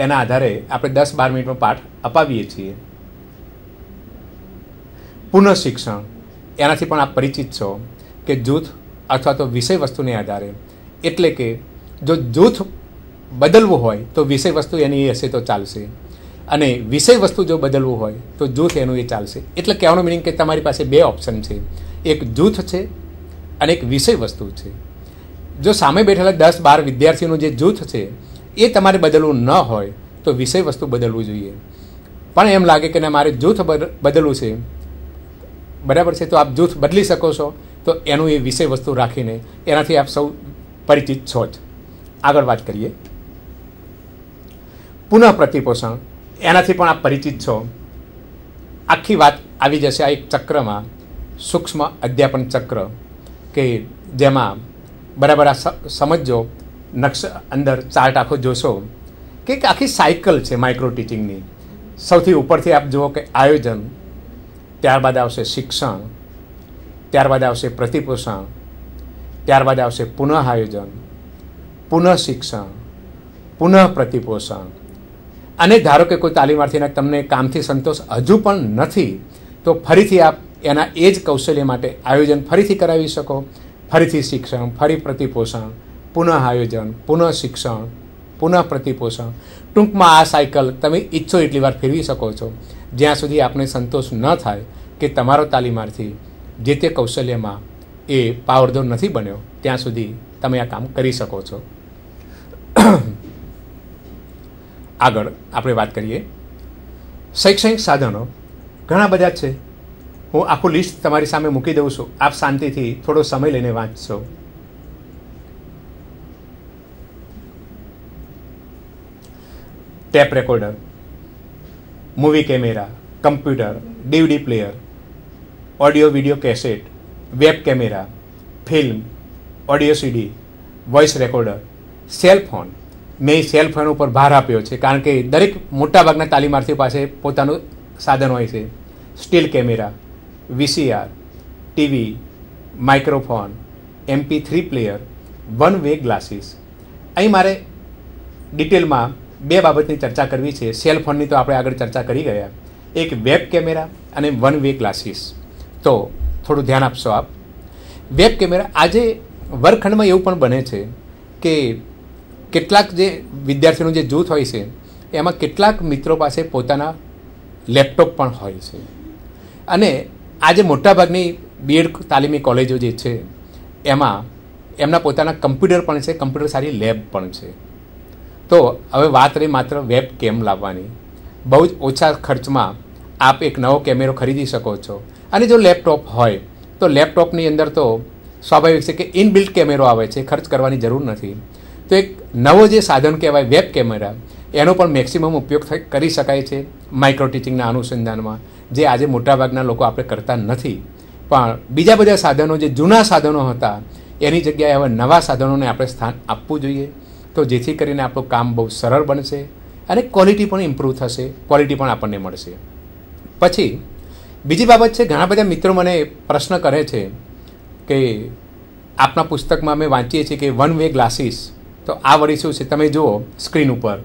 એના આધારે આપણે 10-12 મિનિટમાં પાઠ અપાવીએ છીએ. પુનઃ શિક્ષણ, એનાથી પણ આપ પરિચિત છો કે જૂથ અથવા તો વિષય વસ્તુને આધારે, એટલે કે જો જૂથ બદલવું હોય તો વિષય વસ્તુ એની હશે તો ચાલશે, અને વિષય વસ્તુ જો બદલવું હોય તો જૂથ એનું એ ચાલશે. એટલે કહેવાનો મિનિંગ કે તમારી પાસે 2 ઓપ્શન છે, એક જૂથ છે અને એક વિષય વસ્તુ છે. જો સામે બેઠેલા 10-12 વિદ્યાર્થીઓનું જે જૂથ છે એ તમારે બદલવું ન હોય તો વિષય વસ્તુ બદલવું જોઈએ. પણ એમ લાગે કે મારે જૂથ બદલવું છે, બરાબર છે, તો આપ જૂથ બદલી શકો છો. તો એનું એ વિષય વસ્તુ રાખીને એનાથી આપ સૌ પરિચિત છો જ. આગળ વાત કરીએ. પુનઃ પ્રતિપોષણ, એનાથી પણ આપ પરિચિત છો. આખી વાત આવી જશે આ એક ચક્રમાં, સૂક્ષ્મ અધ્યાપન ચક્ર, કે જેમાં બરાબર આ સમજો, નકશા અંદર ચાર્ટ આખો જોશો કે આખી સાયકલ છે માઇક્રો ટીચિંગની. સૌથી ઉપરથી આપ જુઓ કે આયોજન, ત્યારબાદ આવશે શિક્ષણ, ત્યારબાદ આવશે પ્રતિપોષણ, ત્યારબાદ આવશે પુનઃ આયોજન, પુનઃ શિક્ષણ, પુનઃ પ્રતિપોષણ. અને ધારો કે કોઈ તાલીમાર્થીના તમને કામથી સંતોષ હજુ પણ નથી તો ફરીથી આપ એના એ જ કૌશલ્ય માટે આયોજન ફરીથી કરાવી શકો. ફરીથી શિક્ષણ, ફરી પ્રતિપોષણ, પુનઃ આયોજન, પુનઃ શિક્ષણ, પુનઃ પ્રતિપોષણ. ટૂંકમાં આ સાયકલ તમે ઈચ્છો એટલી વાર ફેરવી શકો છો જ્યાં સુધી આપને સંતોષ ન થાય કે તમારો તાલીમાર્થી જે તે કૌશલ્યમાં એ પાવરધોર નથી બન્યો, ત્યાં સુધી તમે આ કામ કરી શકો છો. આગળ આપણે વાત કરીએ. શૈક્ષણિક સાધનો ઘણા બધા છે. હું આખું લિસ્ટ તમારી સામે મૂકી દઉં છું. આપ શાંતિથી થોડો સમય લઈને વાંચશો. Tape recorder, movie camera, computer, DVD player, audio video cassette, web camera, film, audio CD, voice recorder, cell phone. મેં સેલ ફોન ઉપર ભાર આપ્યો છે કારણ કે દરેક મોટાભાગના તાલીમાર્થીઓ પાસે પોતાનું સાધન હોય છે. Steel camera, VCR, TV, microphone, MP3 player, one way glasses. અહીં મારે ડિટેલમાં બે બાબતની ચર્ચા કરવી છે. સેલ ફોનની તો આપણે આગળ ચર્ચા કરી ગયા. એક વેબ કેમેરા અને વન વે ગ્લાસીસ. તો થોડું ધ્યાન આપશો આપ. વેબ કેમેરા આજે વર્ગખંડમાં એવું પણ બને છે કે કેટલાક જે વિદ્યાર્થીઓનું જે જૂથ હોય છે એમાં કેટલાક મિત્રો પાસે પોતાના લેપટોપ પણ હોય છે. અને આજે મોટાભાગની B.Ed તાલીમી કોલેજો જે છે એમાં એમના પોતાના કમ્પ્યુટર પણ છે, કમ્પ્યુટર સારી લેબ પણ છે. તો હવે વાત રહી માત્ર વેબ કેમ લાવવાની. બહુ જ ઓછા ખર્ચમાં આપ એક નવો કેમેરો ખરીદી શકો છો. અને જો લેપટોપ હોય તો લેપટોપની અંદર તો સ્વાભાવિક છે કે ઇનબિલ્ટ કેમેરો આવે છે, ખર્ચ કરવાની જરૂર નથી. તો એક નવો જે સાધન કહેવાય વેબ કેમેરા, એનો પણ મેક્સિમમ ઉપયોગ કરી શકાય છે માઇક્રો ટીચિંગના અનુસંધાનમાં, જે આજે મોટાભાગના લોકો આપણે કરતા નથી. પણ બીજા બધા સાધનો જે જૂના સાધનો હતા એની જગ્યાએ હવે નવા સાધનોને આપણે સ્થાન આપવું જોઈએ. તો જેથી કરીને આપણું કામ બહુ સરળ બનશે અને ક્વોલિટી પણ ઇમ્પ્રૂવ થશે, ક્વોલિટી પણ આપણને મળશે. પછી બીજી બાબત છે, ઘણા બધા મિત્રો મને પ્રશ્ન કરે છે કે આપના પુસ્તકમાં અમે વાંચીએ છીએ કે વન વે ગ્લાસીસ. તો આ વળી શું છે? તમે જુઓ સ્ક્રીન ઉપર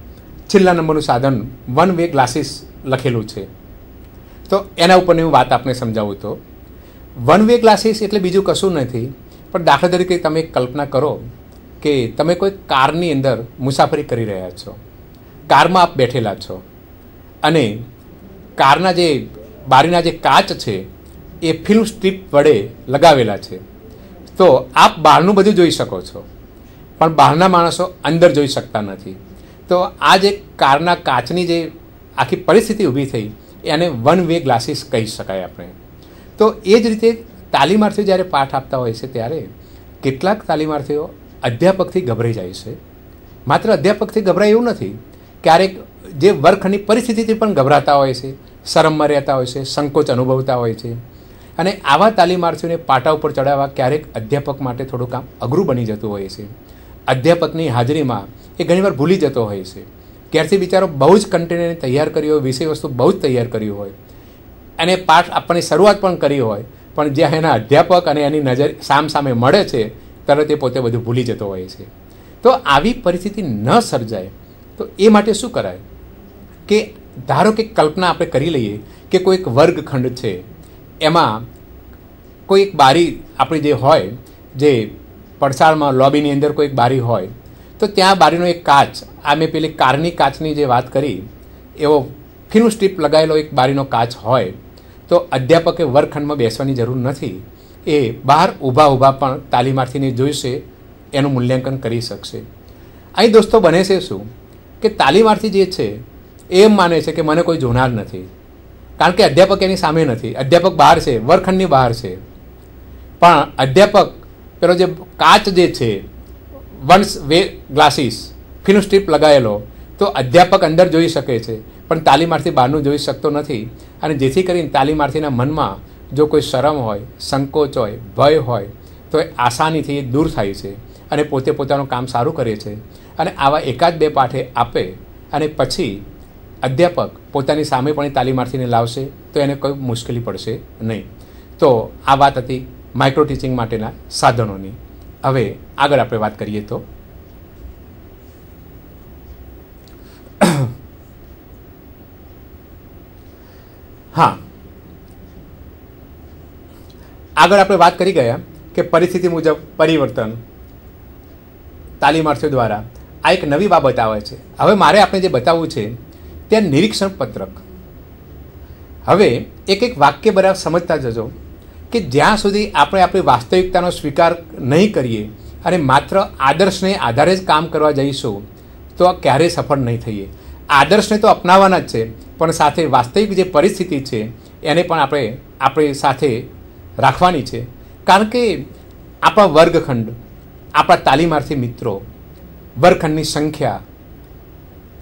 છેલ્લા નંબરનું સાધન વન વે ગ્લાસીસ લખેલું છે. તો એના ઉપરની હું વાત આપને સમજાવું તો વન વે ગ્લાસીસ એટલે બીજું કશું નથી, પણ દાખલા તરીકે તમે કલ્પના કરો કે તમે કોઈ કારની અંદર મુસાફરી કરી રહ્યા છો. કારમાં આપ બેઠેલા છો અને કારના જે બારીના જે કાચ છે એ ફિલ્મ સ્ટ્રીપ વડે લગાવેલા છે. તો આપ બહારનું બધું જોઈ શકો છો પણ બહારના માણસો અંદર જોઈ શકતા નથી. તો આ જે કારના કાચની જે આખી પરિસ્થિતિ ઊભી થઈ એને વન વે ગ્લાસીસ કહી શકાય આપણે. તો એ જ રીતે તાલીમાર્થીઓ જ્યારે પાઠ આપતા હોય છે ત્યારે કેટલાક તાલીમાર્થીઓ અધ્યાપકથી ગભરાઈ જાય છે. માત્ર અધ્યાપકથી ગભરાય એવું નથી, ક્યારેક જે વર્ગખંડની પરિસ્થિતિથી પણ ગભરાતા હોય છે, શરમમાં રહેતા હોય છે, સંકોચ અનુભવતા હોય છે. અને આવા તાલીમાર્થીઓને પાટા ઉપર ચડાવવા ક્યારેક અધ્યાપક માટે થોડું કામ અઘરું બની જતું હોય છે. અધ્યાપકની હાજરીમાં એ ઘણીવાર ભૂલી જતો હોય છે. ક્યારથી બિચારો બહુ જ કન્ટેનર તૈયાર કર્યો હોય, વિષય વસ્તુ બહુ જ તૈયાર કર્યું હોય અને પાઠ આપવાની શરૂઆત પણ કરી હોય, પણ જ્યાં એના અધ્યાપક અને એની નજર સામે મળે છે તરત એ પોતે બધું ભૂલી જતો હોય છે. તો આવી પરિસ્થિતિ ન સર્જાય તો એ માટે શું કરાય કે ધારો કે કલ્પના આપણે કરી લઈએ કે કોઈ એક વર્ગખંડ છે, એમાં કોઈ એક બારી આપણી જે હોય, જે પડસાળમાં લોબીની અંદર કોઈ એક બારી હોય, તો ત્યાં બારીનો એક કાચ, આ મેં પેલી કારની કાચની જે વાત કરી એવો ફિલ્મ સ્ટ્રીપ લગાવેલો એક બારીનો કાચ હોય તો અધ્યાપકે વર્ગખંડમાં બેસવાની જરૂર નથી. એ બહાર ઊભા પણ તાલીમાર્થીને જોઈશે, એનું મૂલ્યાંકન કરી શકશે. અહીં દોસ્તો બને છે શું કે તાલીમાર્થી જે છે એમ માને છે કે મને કોઈ જોનાર નથી, કારણ કે અધ્યાપક એની સામે નથી, અધ્યાપક બહાર છે, વર્ગખંડની બહાર છે. પણ અધ્યાપક પેલો જે કાચ જે છે one way glasses film strip લગાવેલો, તો અધ્યાપક અંદર જોઈ શકે છે પણ તાલીમાર્થી બહારનું જોઈ શકતો નથી. અને જેથી કરીને તાલીમાર્થીના મનમાં જો કોઈ શરમ હોય, સંકોચ હોય, ભય હોય તો એ આસાનીથી દૂર થાય છે અને પોતે પોતાનું કામ સારું કરે છે. અને આવા એકાદ બે પાઠે આપે અને પછી અધ્યાપક પોતાની સામે પણ તાલીમાર્થીને લાવશે તો એને કોઈ મુશ્કેલી પડશે નહીં. તો આ વાત હતી માઇક્રો ટીચિંગ માટેના સાધનોની. હવે આગળ આપણે વાત કરીએ તો હા, આગળ આપણે વાત કરી ગયા કે પરિસ્થિતિ મુજબ પરિવર્તન તાલીમાર્થીઓ દ્વારા આ એક નવી બાબત આવે છે. હવે મારે આપણે જે બતાવવું છે તે નિરીક્ષણ પત્રક. હવે એક વાક્ય બરાબર સમજતા જજો કે જ્યાં સુધી આપણે આપણી વાસ્તવિકતાનો સ્વીકાર નહીં કરીએ અને માત્ર આદર્શને આધારે જ કામ કરવા જઈશું તો ક્યારેય સફળ નહીં થઈએ. આદર્શને તો અપનાવવાના જ છે, પણ સાથે વાસ્તવિક જે પરિસ્થિતિ છે એને પણ આપણે સાથે રાખવાની છે. કારણ કે આપણા વર્ગખંડ, આપણા તાલીમાર્થી મિત્રો, વર્ગખંડની સંખ્યા,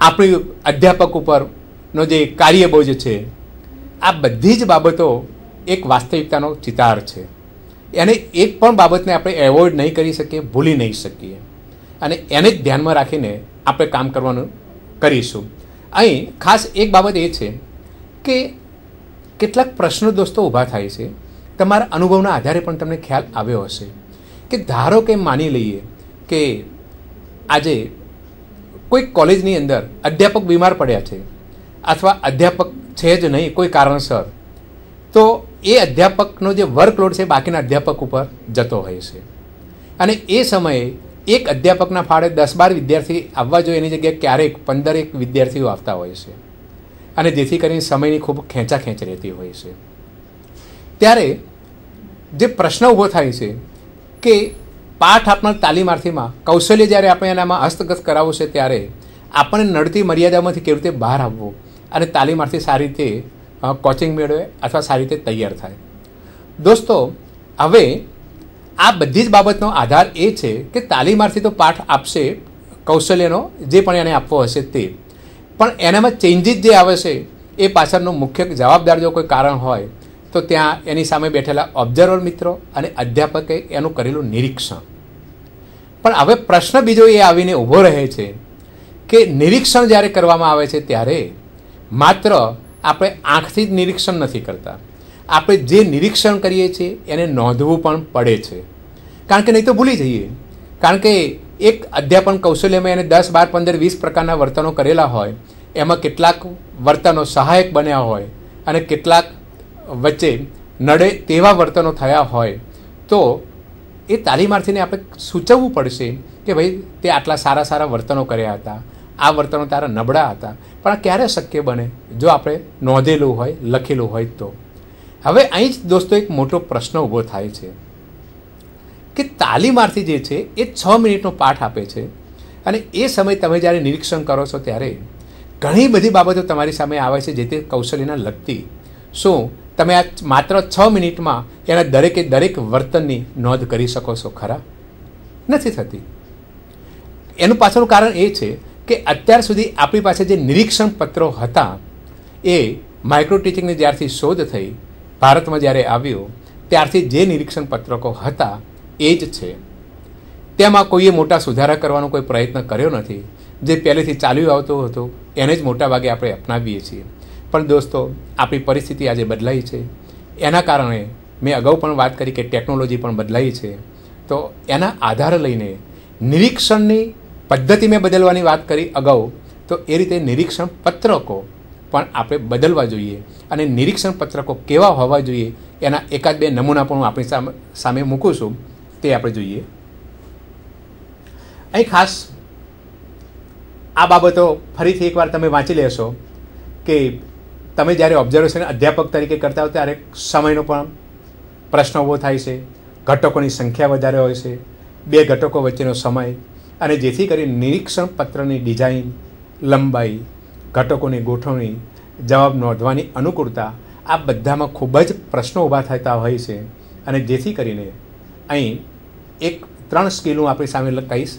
આપણી અધ્યાપક ઉપરનો જે કાર્યબોજ છે, આ બધી જ બાબતો એક વાસ્તવિકતાનો ચિતાર છે. એને એક પણ બાબતને આપણે એવોઇડ નહીં કરી શકીએ, ભૂલી નહીં શકીએ, અને એને જ ધ્યાનમાં રાખીને આપણે કામ કરવાનું કરીશું. અહીં ખાસ એક બાબત એ છે કે કેટલાક પ્રશ્નો દોસ્તો ઊભા થાય છે. તમારા અનુભવના આધારે પણ તમને ખ્યાલ આવ્યો હશે કે ધારો કે માની લઈએ કે આજે કોઈ કોલેજની અંદર અધ્યાપક બીમાર પડ્યા છે, અથવા અધ્યાપક છે જ નહીં કોઈ કારણસર, તો એ અધ્યાપકનો જે વર્કલોડ છે બાકીના અધ્યાપક ઉપર જતો હોય છે. અને એ સમયે એક અધ્યાપકના ફાળે 10-12 વિદ્યાર્થી આવવા જોઈએ, એની જગ્યાએ ક્યારેક 15 વિદ્યાર્થીઓ આવતા હોય છે, અને જેથી કરીને સમયની ખૂબ ખેંચાખેંચ રહેતી હોય છે. ત્યારે જે પ્રશ્ન ઊભો થાય છે કે પાઠ આપનાર તાલીમાર્થીમાં કૌશલ્ય જ્યારે આપણે એનામાં હસ્તગત કરાવવું છે, ત્યારે આપણને નડતી મર્યાદામાંથી કેવી રીતે બહાર આવવું અને તાલીમાર્થી સારી રીતે કોચિંગ મેળવે અથવા સારી રીતે તૈયાર થાય. દોસ્તો, હવે આ બધી જ બાબતનો આધાર એ છે કે તાલીમાર્થી તો પાઠ આપશે કૌશલ્યનો જે પણ એને આપવો હશે તે, પણ એનામાં ચેન્જીસ જે આવે છે એ પાછળનો મુખ્ય જવાબદાર જો કોઈ કારણ હોય તો ત્યાં એની સામે બેઠેલા ઓબ્ઝર્વર મિત્રો અને અધ્યાપકે એનું કરેલું નિરીક્ષણ. પણ હવે પ્રશ્ન બીજો એ આવીને ઊભો રહે છે કે નિરીક્ષણ જ્યારે કરવામાં આવે છે ત્યારે માત્ર આપણે આંખથી જ નિરીક્ષણ નથી કરતા, આપણે જે નિરીક્ષણ કરીએ છીએ એને નોંધવું પણ પડે છે. કારણ કે નહીં તો ભૂલી જઈએ. કારણ કે એક અધ્યાપન કૌશલ્યમાં એને 10, 12, 15, 20 પ્રકારના વર્તનો કરેલા હોય, એમાં કેટલાક વર્તનો સહાયક બન્યા હોય અને કેટલાક વચ્ચે નડે તેવા વર્તનો થયા હોય, તો એ તાલીમાર્થીને આપણે સૂચવવું પડશે કે ભાઈ તે આટલા સારા સારા વર્તનો કર્યા હતા, આ વર્તનો તારા નબળા હતા. પણ આ ક્યારે શક્ય બને? જો આપણે નોંધેલું હોય, લખેલું હોય તો. હવે અહીં જ દોસ્તો એક મોટો પ્રશ્ન ઊભો થાય છે કે તાલીમાર્થી જે છે એ 6 મિનિટનો પાઠ આપે છે, અને એ સમય તમે જ્યારે નિરીક્ષણ કરો છો ત્યારે ઘણી બધી બાબતો તમારી સામે આવે છે જે તે કૌશલ્યના લગતી. શું તમે આ માત્ર 6 મિનિટમાં એના દરેકે દરેક વર્તનની નોંધ કરી શકો છો ખરા? નથી થતી. એનું પાછળનું કારણ એ છે કે અત્યાર સુધી આપણી પાસે જે નિરીક્ષણ પત્રો હતા એ માઇક્રો ટીચિંગની જ્યારથી શોધ થઈ, ભારતમાં જ્યારે આવ્યો ત્યારથી જે નિરીક્ષણ પત્રકો હતા એ જ છે. તેમાં કોઈએ મોટા સુધારા કરવાનો કોઈ પ્રયત્ન કર્યો નથી. જે પહેલેથી ચાલ્યું આવતું હતું એને જ મોટાભાગે આપણે અપનાવીએ છીએ. પણ દોસ્તો, આપણી પરિસ્થિતિ આજે બદલાઈ છે. એના કારણે મેં અગાઉ પણ વાત કરી કે ટેકનોલોજી પણ બદલાઈ છે. તો એના આધાર લઈને નિરીક્ષણની પદ્ધતિ મેં બદલવાની વાત કરી અગાઉ, તો એ રીતે નિરીક્ષણ પત્રકો પણ આપણે બદલવા જોઈએ. અને નિરીક્ષણ પત્રકો કેવા હોવા જોઈએ એના 1-2 નમૂના પણ હું આપણી સામે મૂકું છું, તે આપણે જોઈએ. અહીં ખાસ આ બાબતો ફરીથી એકવાર તમે વાંચી લેશો કે તમે જ્યારે ઓબ્ઝર્વેશન અધ્યાપક તરીકે કરતા હો ત્યારે સમયનો પણ પ્રશ્ન ઊભો થાય છે, ઘટકોની સંખ્યા વધારે હોય છે, 2 ઘટકો વચ્ચેનો સમય, અને જેથી કરી નિરીક્ષણ પત્રની ડિઝાઇન, લંબાઈ, ઘટકોની ગોઠવણી, જવાબ નોંધવાની અનુકૂળતા, આ બધામાં ખૂબ જ પ્રશ્નો ઊભા થતા હોય છે. અને જેથી કરીને અહીં 3 સ્કિલ હું આપણી સામે કહીશ.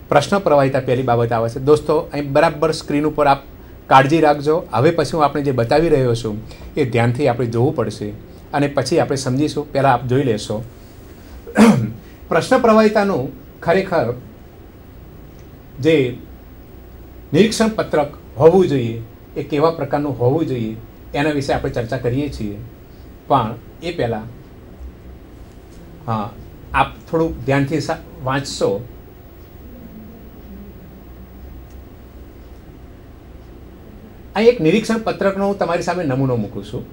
પ્રશ્ન પ્રવાહિતા પહેલી બાબત આવે છે. દોસ્તો, અહીં બરાબર સ્ક્રીન ઉપર આપ કાળજી રાખજો. હવે પછી હું આપણે જે બતાવી રહ્યો છું એ ધ્યાનથી આપણે જોવું પડશે, અને પછી આપણે સમજીશું. પહેલાં આપ જોઈ લેશો. પ્રશ્ન પ્રવાહિતાનું ખરેખર જે નિરીક્ષણ પત્રક હોવું જોઈએ એ કેવા પ્રકારનું હોવું જોઈએ એના વિશે આપણે ચર્ચા કરીએ છીએ. પણ એ પહેલાં આપ થોડું ધ્યાનથી વાંચશો. આ એક નિરીક્ષણ પત્રકનો હું તમારી સામે નમૂનો મૂકું છું.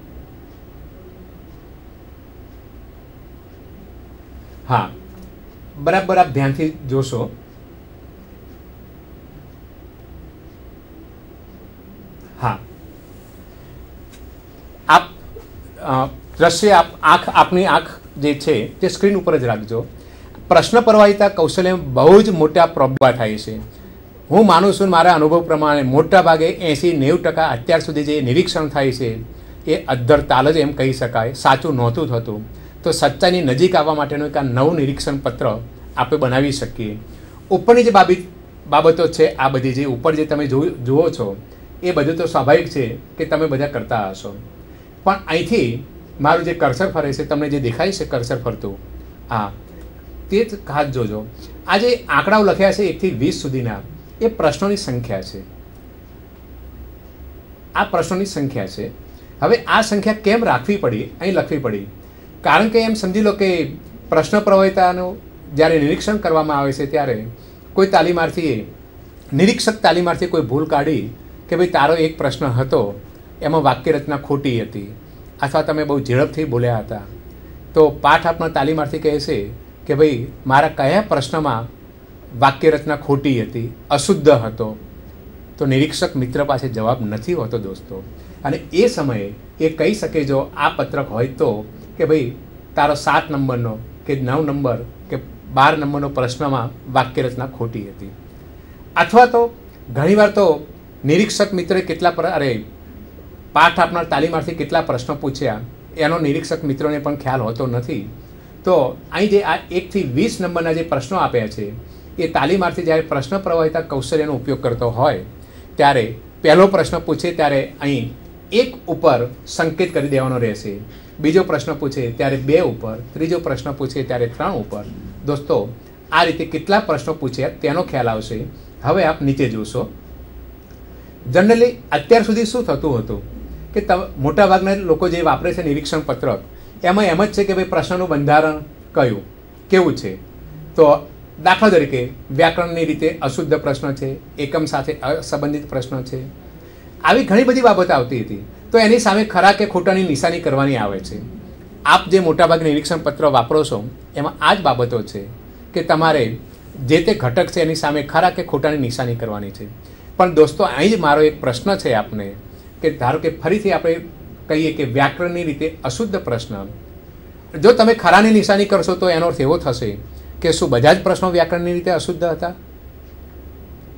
હા, બરાબર આપ ધ્યાનથી જોશો. હા, આપ દ્રશ્ય આપની આંખ જે છે તે સ્ક્રીન ઉપર જ રાખજો. પ્રશ્ન પ્રવાહિતા કૌશલ્ય બહુ જ મોટા પ્રોબ્લેમ થાય છે. હું માનું છું મારા અનુભવ પ્રમાણે મોટાભાગે 80-90% અત્યાર સુધી જે નિરીક્ષણ થાય છે એ અદ્ધર તાલ જ એમ કહી શકાય, સાચું નહોતું થતું. તો સચ્ચાઈની નજીક આવવા માટેનું એક આ નવું નિરીક્ષણ પત્ર આપણે બનાવી શકીએ. ઉપરની જે બાબતો છે, આ બધી જે ઉપર જે તમે જુઓ છો એ બધું તો સ્વાભાવિક છે કે તમે બધા કરતા હશો. પણ અહીંથી મારું જે કર્સર ફરે છે, તમને જે દેખાય છે કર્સર ફરતું, હા તે જ ખાસ જોજો. આ જે આંકડાઓ લખ્યા છે 1 થી 20 સુધીના, એ પ્રશ્નોની સંખ્યા છે. આ પ્રશ્નોની સંખ્યા છે. હવે આ સંખ્યા કેમ રાખવી પડી, અહીં લખવી પડી? કારણ કે એમ સમજી લો કે પ્રશ્ન પ્રવહિતાનું જ્યારે નિરીક્ષણ કરવામાં આવે છે ત્યારે કોઈ તાલીમાર્થીએ, નિરીક્ષક તાલીમાર્થીએ કોઈ ભૂલ કાઢી કે ભાઈ તારો એક પ્રશ્ન હતો એમાં વાક્ય રચના ખોટી હતી, અથવા તમે બહુ ઝડપથી બોલ્યા હતા. તો પાઠ આપનાર તાલીમાર્થી કહે છે કે ભાઈ મારા કયા પ્રશ્નમાં વાક્ય રચના ખોટી હતી, અશુદ્ધ હતો, તો નિરીક્ષક મિત્ર પાસે જવાબ નથી હોતો દોસ્તો. અને એ સમયે એ કહી શકે જો આ પત્રક હોય તો કે ભાઈ તારો 7 નંબરનો કે 9 નંબર કે 12 નંબરનો પ્રશ્નમાં વાક્ય રચના ખોટી હતી. અથવા તો ઘણીવાર તો નિરીક્ષક મિત્રે પાઠ આપનાર તાલીમાર્થી કેટલા પ્રશ્નો પૂછ્યા એનો નિરીક્ષક મિત્રોને પણ ખ્યાલ હોતો નથી. તો અહીં જે આ 1 થી 20 નંબરના જે પ્રશ્નો આપ્યા છે, એ તાલીમાર્થી જ્યારે પ્રશ્ન પ્રવહિતા કૌશલ્યનો ઉપયોગ કરતો હોય ત્યારે પહેલો પ્રશ્ન પૂછે ત્યારે અહીં 1 ઉપર સંકેત કરી દેવાનો રહેશે, બીજો પ્રશ્ન પૂછે ત્યારે 2 ઉપર, ત્રીજો પ્રશ્ન પૂછે ત્યારે 3 ઉપર. દોસ્તો આ રીતે કેટલા પ્રશ્નો પૂછ્યા તેનો ખ્યાલ આવશે. હવે આપ નીચે જોશો. જનરલી અત્યાર સુધી શું થતું હતું કે મોટાભાગના લોકો જે વાપરે છે નિરીક્ષણ પત્રક, એમાં એમ જ છે કે ભાઈ પ્રશ્નનું બંધારણ કયું કેવું છે. તો દાખલા તરીકે વ્યાકરણની રીતે અશુદ્ધ પ્રશ્ન છે, એકમ સાથે અસંબંધિત પ્રશ્ન છે, આવી ઘણી બધી બાબતો આવતી હતી. તો એની સામે ખરા કે ખોટાની નિશાની કરવાની આવે છે. આપ જે મોટાભાગે નિરીક્ષણ પત્ર વાપરો છો એમાં આ જ બાબતો છે કે તમારે જે તે ઘટક છે એની સામે ખરા કે ખોટાની નિશાની કરવાની છે. પણ દોસ્તો અહીં જ મારો એક પ્રશ્ન છે આપને, કે ધારો કે ફરીથી આપણે કહીએ કે વ્યાકરણની રીતે અશુદ્ધ પ્રશ્ન, જો તમે ખરાની નિશાની કરશો તો એનો અર્થ એવો થશે કે શું બધા જ પ્રશ્નો વ્યાકરણની રીતે અશુદ્ધ હતા?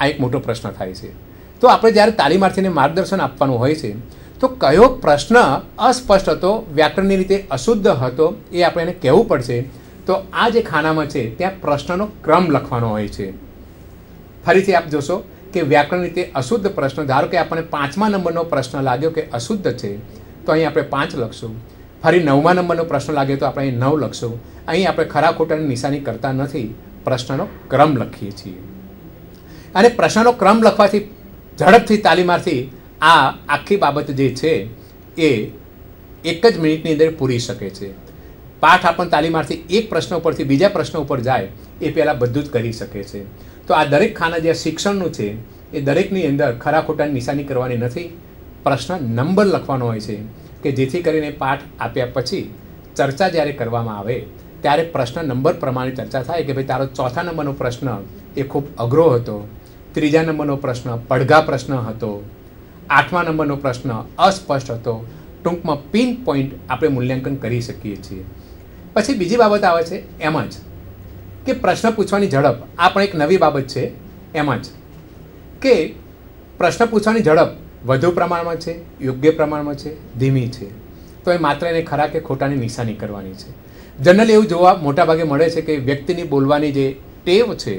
આ એક મોટો પ્રશ્ન થાય છે. તો આપણે જ્યારે તાલીમાર્થીને માર્ગદર્શન આપવાનું હોય છે તો કયો પ્રશ્ન અસ્પષ્ટ હતો, વ્યાકરણની રીતે અશુદ્ધ હતો, એ આપણે એને કહેવું પડશે. તો આ જે ખાનામાં છે ત્યાં પ્રશ્નનો ક્રમ લખવાનો હોય છે. ફરીથી આપ જોશો કે વ્યાકરણ રીતે અશુદ્ધ પ્રશ્ન, ધારો કે આપણને 5મા નંબરનો પ્રશ્ન લાગ્યો કે અશુદ્ધ છે તો અહીં આપણે 5 લખશું. ફરી 9મા નંબરનો પ્રશ્ન લાગ્યો તો આપણે અહીં 9 લખશું. અહીં આપણે ખરા ખોટાની નિશાની કરતા નથી, પ્રશ્નનો ક્રમ લખીએ છીએ. અને પ્રશ્નનો ક્રમ લખવાથી ઝડપથી તાલીમાર્થી આ આખી બાબત જે છે એ 1 જ મિનિટની અંદર પૂરી શકે છે. પાઠ આપણ તાલીમાર્થી એક પ્રશ્ન ઉપરથી બીજા પ્રશ્ન ઉપર જાય એ પહેલાં બધું જ કરી શકે છે. તો આ દરેક ખાના જે શિક્ષણનું છે એ દરેકની અંદર ખરા ખોટાની નિશાની કરવાની નથી, પ્રશ્ન નંબર લખવાનો હોય છે કે જેથી કરીને પાઠ આપ્યા પછી ચર્ચા જ્યારે કરવામાં આવે ત્યારે પ્રશ્ન નંબર પ્રમાણે ચર્ચા થાય કે ભાઈ તારો 4થા નંબરનો પ્રશ્ન એ ખૂબ અઘરો હતો, 3જા નંબરનો પ્રશ્ન પડઘા પ્રશ્ન હતો, 8મા નંબરનો પ્રશ્ન અસ્પષ્ટ હતો. ટૂંકમાં પિન પોઈન્ટ આપણે મૂલ્યાંકન કરી શકીએ છીએ. પછી બીજી બાબત આવે છે એમ જ કે પ્રશ્ન પૂછવાની ઝડપ, આ પણ એક નવી બાબત છે. એમ જ કે પ્રશ્ન પૂછવાની ઝડપ વધુ પ્રમાણમાં છે, યોગ્ય પ્રમાણમાં છે, ધીમી છે. તો એ માત્ર એને ખરા કે ખોટાની નિશાની કરવાની છે. જનરલી એવું જોવા મોટાભાગે મળે છે કે વ્યક્તિની બોલવાની જે ટેવ છે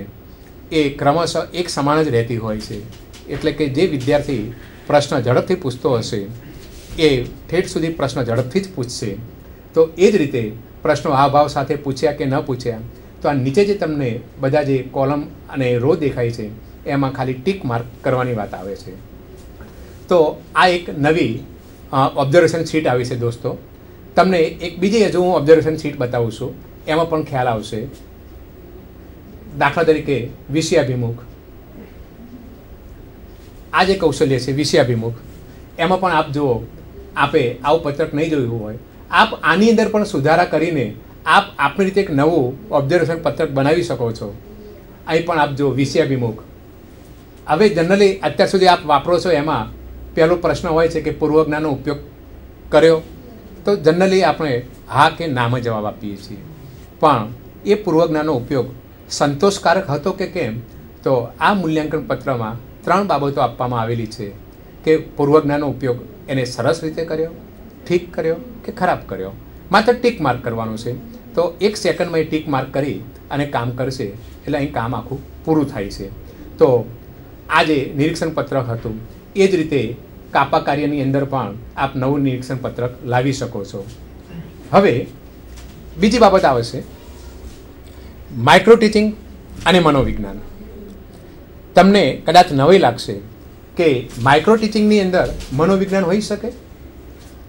એ ક્રમશઃ એક સમાન જ રહેતી હોય છે. એટલે કે જે વિદ્યાર્થી પ્રશ્ન ઝડપથી પૂછતો હશે એ ઠેઠ સુધી પ્રશ્ન ઝડપથી જ પૂછશે. તો એ જ રીતે પ્રશ્નો હાવભાવ સાથે પૂછ્યા કે ન પૂછ્યા, તો આ નીચે જે તમને બધા જે કોલમ અને રો દેખાય છે એમાં ખાલી ટીક માર્ક કરવાની વાત આવે છે. તો આ એક નવી ઓબ્ઝર્વેશન શીટ આવી છે દોસ્તો. તમને એક બીજી હજુ હું ઓબ્ઝર્વેશન શીટ બતાવું છું, એમાં પણ ખ્યાલ આવશે. દાખલા તરીકે વિષયાભિમુખ, આ જે કૌશલ્ય છે વિષયાભિમુખ, એમાં પણ આપ જુઓ, આપે આવું પત્રક નહીં જોયું હોય, આપ આની અંદર પણ સુધારા કરીને આપ આપણી રીતે એક નવું ઓબ્ઝર્વેશન પત્રક બનાવી શકો છો. અહીં પણ આપ જુઓ વિષયાભિમુખ. હવે જનરલી અત્યાર સુધી આપ વાપરો છો એમાં પહેલો પ્રશ્ન હોય છે કે પૂર્વજ્ઞાનનો ઉપયોગ કર્યો, તો જનરલી આપણે હા કે નામાં જવાબ આપીએ છીએ. પણ એ પૂર્વજ્ઞાનનો ઉપયોગ સંતોષકારક હતો કે કેમ, તો આ મૂલ્યાંકન પત્રમાં 3 બાબતો આપવામાં આવેલી છે કે પૂર્વજ્ઞાનનો ઉપયોગ એને સરસ રીતે કર્યો, ઠીક કર્યો કે ખરાબ કર્યો. માત્ર ટીક માર્ક કરવાનું છે. તો 1 સેકન્ડમાં એ ટીક માર્ક કરી અને કામ કરશે એટલે અહીં કામ આખું પૂરું થાય છે. તો આ જે નિરીક્ષણ પત્રક હતું એ જ રીતે કાપા કાર્યની અંદર પણ આપ નવું નિરીક્ષણ પત્રક લાવી શકો છો. હવે બીજી બાબત આવે છે માઇક્રો ટીચિંગ અને મનોવિજ્ઞાન. તમને કદાચ નવી લાગશે કે માઇક્રો ટીચિંગની અંદર મનોવિજ્ઞાન હોઈ શકે,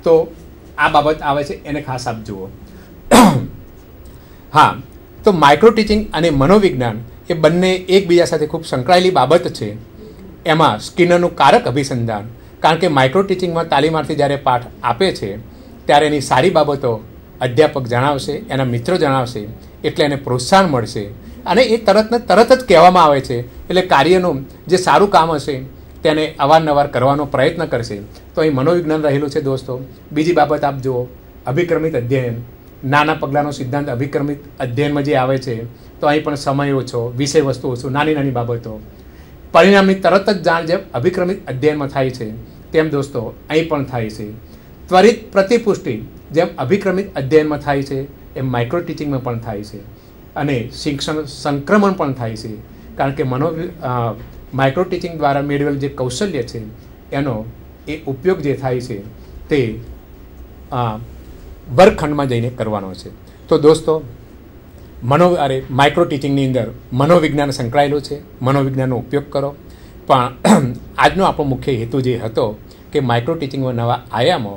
તો આ બાબત આવે છે એને ખાસ આપ જુઓ. હા, તો માઇક્રો ટીચિંગ અને મનોવિજ્ઞાન એ બંને એકબીજા સાથે ખૂબ સંકળાયેલી બાબત છે. એમાં સ્કિનરનું કારક અભિસંધાન, કારણ કે માઇક્રો ટીચિંગમાં તાલીમાર્થી જ્યારે પાઠ આપે છે ત્યારે એની સારી બાબતો અધ્યાપક જણાવશે, એના મિત્રો જણાવશે, એટલે એને પ્રોત્સાહન મળશે અને એ તરત જ કહેવામાં આવે છે. એટલે કાર્યનું જે સારું કામ હશે તેને અવારનવાર કરવાનો પ્રયત્ન કરશે. તો અહીં મનોવિજ્ઞાન રહેલું છે દોસ્તો. બીજી બાબત આપ જુઓ, અભિક્રમિત અધ્યયન, નાના પગલાંનો સિદ્ધાંત અભિક્રમિત અધ્યયનમાં જે આવે છે. તો અહીં પણ સમય ઓછો, વિષય વસ્તુ ઓછું, નાની નાની બાબતો, પરિણામની તરત જ જાણ જેમ અભિક્રમિત અધ્યયનમાં થાય છે તેમ દોસ્તો અહીં પણ થાય છે. ત્વરિત પ્રતિપુષ્ટિ જેમ અભિક્રમિત અધ્યયનમાં થાય છે એમ માઇક્રો ટીચિંગમાં પણ થાય છે. અને શિક્ષણ સંક્રમણ પણ થાય છે, કારણ કે માઇક્રો ટીચિંગ દ્વારા મેળવેલ જે કૌશલ્ય છે એનો એ ઉપયોગ જે થાય છે તે વર્ગખંડમાં જઈને કરવાનો છે. તો દોસ્તો માઇક્રો ટીચિંગની અંદર મનોવિજ્ઞાન સંકળાયેલું છે. મનોવિજ્ઞાનનો ઉપયોગ કરો. પણ આજનો આપણો મુખ્ય હેતુ જે હતો કે માઇક્રો ટીચિંગમાં નવા આયામો,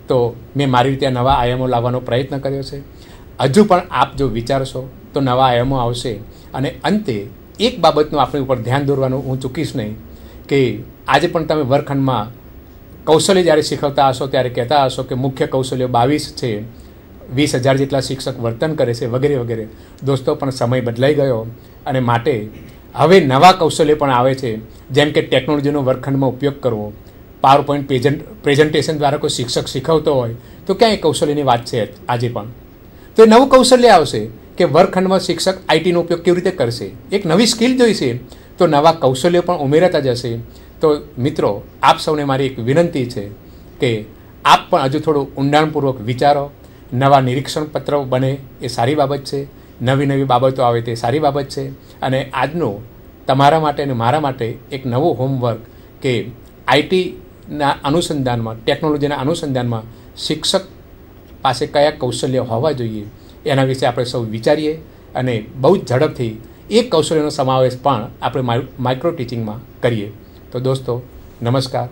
તો મેં મારી રીતે નવા આયામો લાવવાનો પ્રયત્ન કર્યો છે. હજુ પણ આપ જો વિચારશો તો નવા આયામો આવશે. અને અંતે એક બાબતનું આપણી ઉપર ધ્યાન દોરવાનું હું ચૂકીશ નહીં કે આજે પણ તમે વર્ગખંડમાં કૌશલ્ય જ્યારે શીખવતા હશો ત્યારે કહેતા હશો કે મુખ્ય કૌશલ્યો 22 છે, 20,000 જેટલા શિક્ષક વર્તન કરે છે વગેરે વગેરે. દોસ્તો પણ સમય બદલાઈ ગયો અને માટે હવે નવા કૌશલ્ય પણ આવે છે, જેમ કે ટેકનોલોજીનો વર્ગખંડમાં ઉપયોગ કરવો. પાવર પોઈન્ટ પ્રેઝન્ટેશન દ્વારા કોઈ શિક્ષક શીખવતો હોય તો ક્યાં એ કૌશલ્યની વાત છે આજે પણ. તો એ નવું કૌશલ્ય આવશે કે વર્ગખંડમાં શિક્ષક આઈટીનો ઉપયોગ કેવી રીતે કરશે. એક નવી સ્કિલ જોઈશે તો નવા કૌશલ્યો પણ ઉમેરાતા જશે. તો મિત્રો, આપ સૌને મારી એક વિનંતી છે કે આપ પણ હજુ થોડું ઊંડાણપૂર્વક વિચારો. નવા નિરીક્ષણ પત્રો બને એ સારી બાબત છે, નવી બાબતો આવે તે સારી બાબત છે. અને આજનું તમારા માટે અને મારા માટે એક નવું હોમવર્ક કે આઈટીના અનુસંધાનમાં, ટેકનોલોજીના અનુસંધાનમાં શિક્ષક પાસે કયા કૌશલ્ય હોવા જોઈએ એના વિશે આપણે સૌ વિચારીએ અને બહુ જ ઝડપથી એ કૌશલ્યનો સમાવેશ પણ આપણે માઇક્રો ટીચિંગમાં કરીએ. તો દોસ્તો, નમસ્કાર.